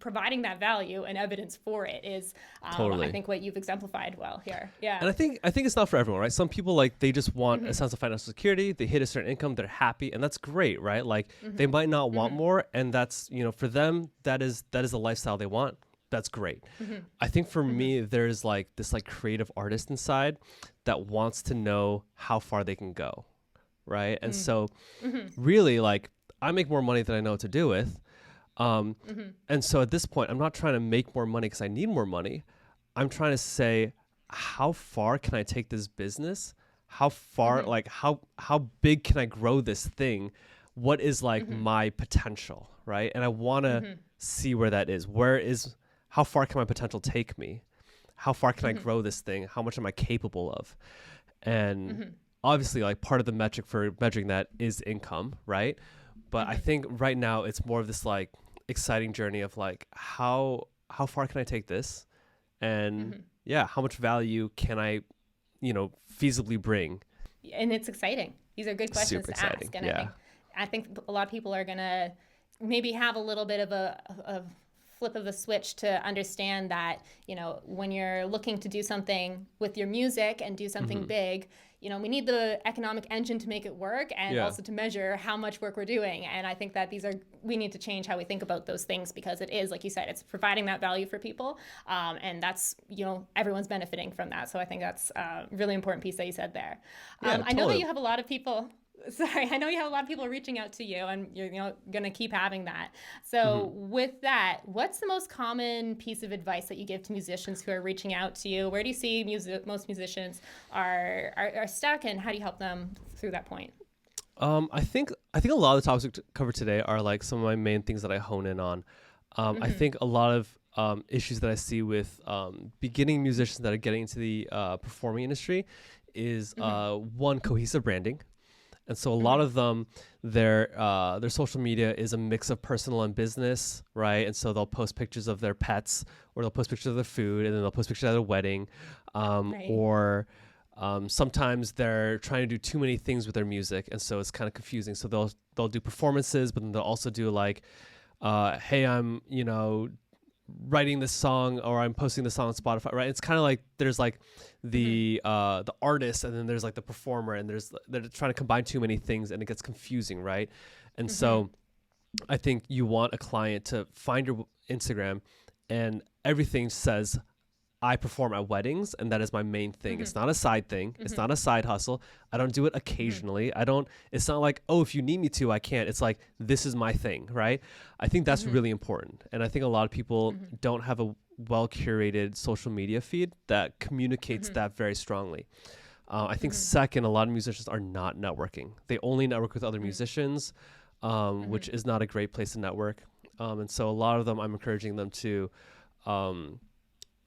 providing that value, and evidence for it is, Totally. I think, what you've exemplified well here. Yeah. And I think it's not for everyone, right? Some people, like, they just want a sense of financial security. They hit a certain income, they're happy, and that's great, right? Like, they might not want more, and that's, for them, that is the lifestyle they want. That's great. I think for me, there's like this like creative artist inside that wants to know how far they can go, right? And so really, like, I make more money than I know what to do with. And so at this point, I'm not trying to make more money because I need more money. I'm trying to say, how far can I take this business? How far, like, how big can I grow this thing? What is like my potential, right? And I want to see where that is. How far can my potential take me? How far can I grow this thing? How much am I capable of? And obviously, like, part of the metric for measuring that is income, right? But I think right now it's more of this like exciting journey of like, how far can I take this? And how much value can I, feasibly bring? And it's exciting. These are good questions to ask. And I think a lot of people are going to maybe have a little bit of a flip of the switch to understand that, when you're looking to do something with your music and do something big, we need the economic engine to make it work, and also to measure how much work we're doing. And I think that we need to change how we think about those things, because it is, like you said, it's providing that value for people. And that's, everyone's benefiting from that. So I think that's a really important piece that you said there. I know that you have a lot of people. I know you have a lot of people reaching out to you, and you're going to keep having that. So with that, what's the most common piece of advice that you give to musicians who are reaching out to you? Where do you see most musicians are stuck, and how do you help them through that point? I think a lot of the topics we covered today are like some of my main things that I hone in on. I think a lot of issues that I see with beginning musicians that are getting into the performing industry is one, cohesive branding. And so a lot of them, their social media is a mix of personal and business, right? And so they'll post pictures of their pets, or they'll post pictures of their food, and then they'll post pictures at a wedding. Or sometimes they're trying to do too many things with their music, and so it's kind of confusing. So they'll do performances, but then they'll also do like, hey, I'm, writing this song, or I'm posting this song on Spotify, right? It's kind of like there's like the artist, and then there's like the performer, and they're trying to combine too many things, and it gets confusing, right? And so I think you want a client to find your Instagram, and everything says, I perform at weddings, and that is my main thing. It's not a side thing. It's not a side hustle. I don't do it occasionally. It's not like, oh, if you need me to, I can't. It's like, this is my thing, right? I think that's really important. And I think a lot of people don't have a well-curated social media feed that communicates that very strongly. I think second, a lot of musicians are not networking. They only network with other musicians, which is not a great place to network. And so a lot of them, I'm encouraging them to,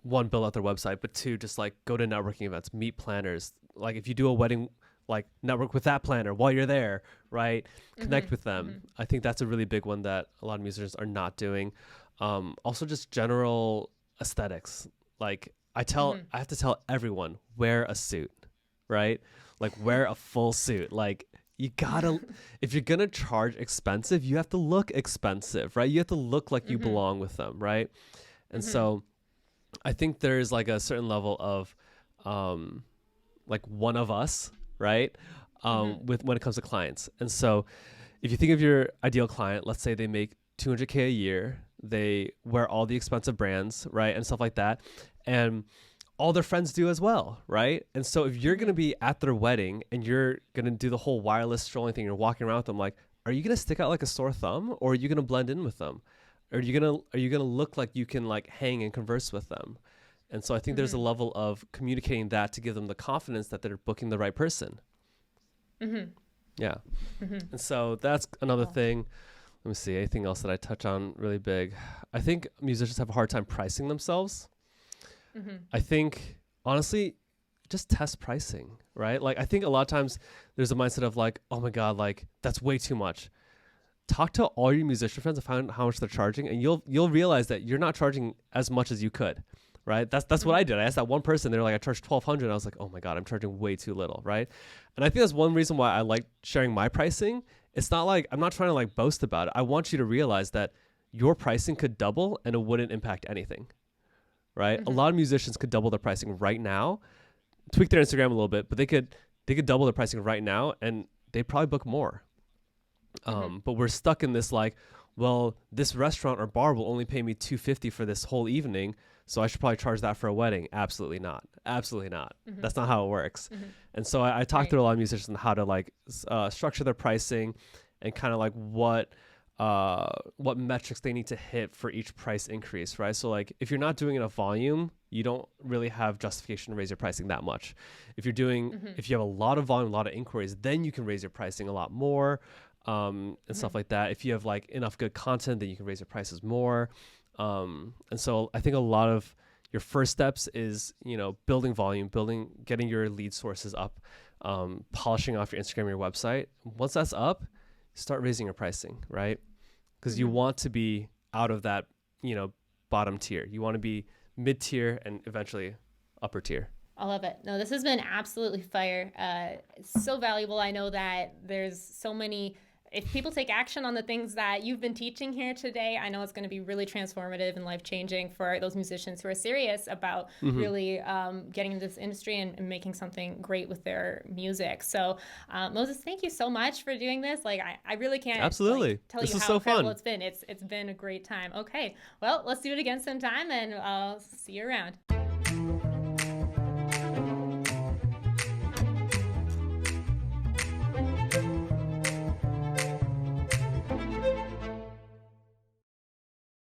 one, build out their website, but two, just like go to networking events, meet planners. Like if you do a wedding, like network with that planner while you're there, right? Connect with them. I think that's a really big one that a lot of musicians are not doing. Also just general aesthetics. Like I have to tell everyone, wear a suit, right? Like wear a full suit. Like you gotta, if you're gonna charge expensive, you have to look expensive, right? You have to look like you belong with them, right? And so I think there's like a certain level of like one of us, right? With when it comes to clients. And so if you think of your ideal client, let's say they make $200K a year, they wear all the expensive brands, right? And stuff like that. And all their friends do as well, right? And so if you're going to be at their wedding and you're going to do the whole wireless strolling thing, you're walking around with them, like, are you going to stick out like a sore thumb, or are you going to blend in with them? Are you gonna look like you can like hang and converse with them? And so I think there's a level of communicating that to give them the confidence that they're booking the right person. Yeah. And so that's another thing. Let me see, anything else that I touch on really big? I think musicians have a hard time pricing themselves. I think honestly, just test pricing, right? Like I think a lot of times there's a mindset of like, oh my God, like that's way too much. talk to all your musician friends and find out how much they're charging, and you'll realize that you're not charging as much as you could, right? That's what I did. I asked that one person, they're like, I charged $1,200. I was like, oh my God, I'm charging way too little, right? And I think that's one reason why I like sharing my pricing. It's not like, I'm not trying to like boast about it. I want you to realize that your pricing could double and it wouldn't impact anything, right? A lot of musicians could double their pricing right now, tweak their Instagram a little bit, but they could double their pricing right now and they'd probably book more. But we're stuck in this like, well, this restaurant or bar will only pay me $250 for this whole evening, so I should probably charge that for a wedding. Absolutely not. Absolutely not. That's not how it works. And so I talked to a lot of musicians on how to like structure their pricing and kind of like what metrics they need to hit for each price increase, right? So like if you're not doing enough volume, you don't really have justification to raise your pricing that much. If you're doing, if you have a lot of volume, a lot of inquiries, then you can raise your pricing a lot more. And stuff like that. If you have like enough good content, then you can raise your prices more. And so I think a lot of your first steps is, you know, building volume, getting your lead sources up, polishing off your Instagram, your website. Once that's up, start raising your pricing, right? Because you want to be out of that, you know, bottom tier. You want to be mid tier and eventually upper tier. I love it. No, this has been absolutely fire. It's so valuable. I know that there's so many, if people take action on the things that you've been teaching here today, I know it's going to be really transformative and life-changing for those musicians who are serious about really getting into this industry and making something great with their music. So, Moses, thank you so much for doing this. Like, I really can't tell you how incredible it's been. It's been a great time. Okay, well, let's do it again sometime, and I'll see you around.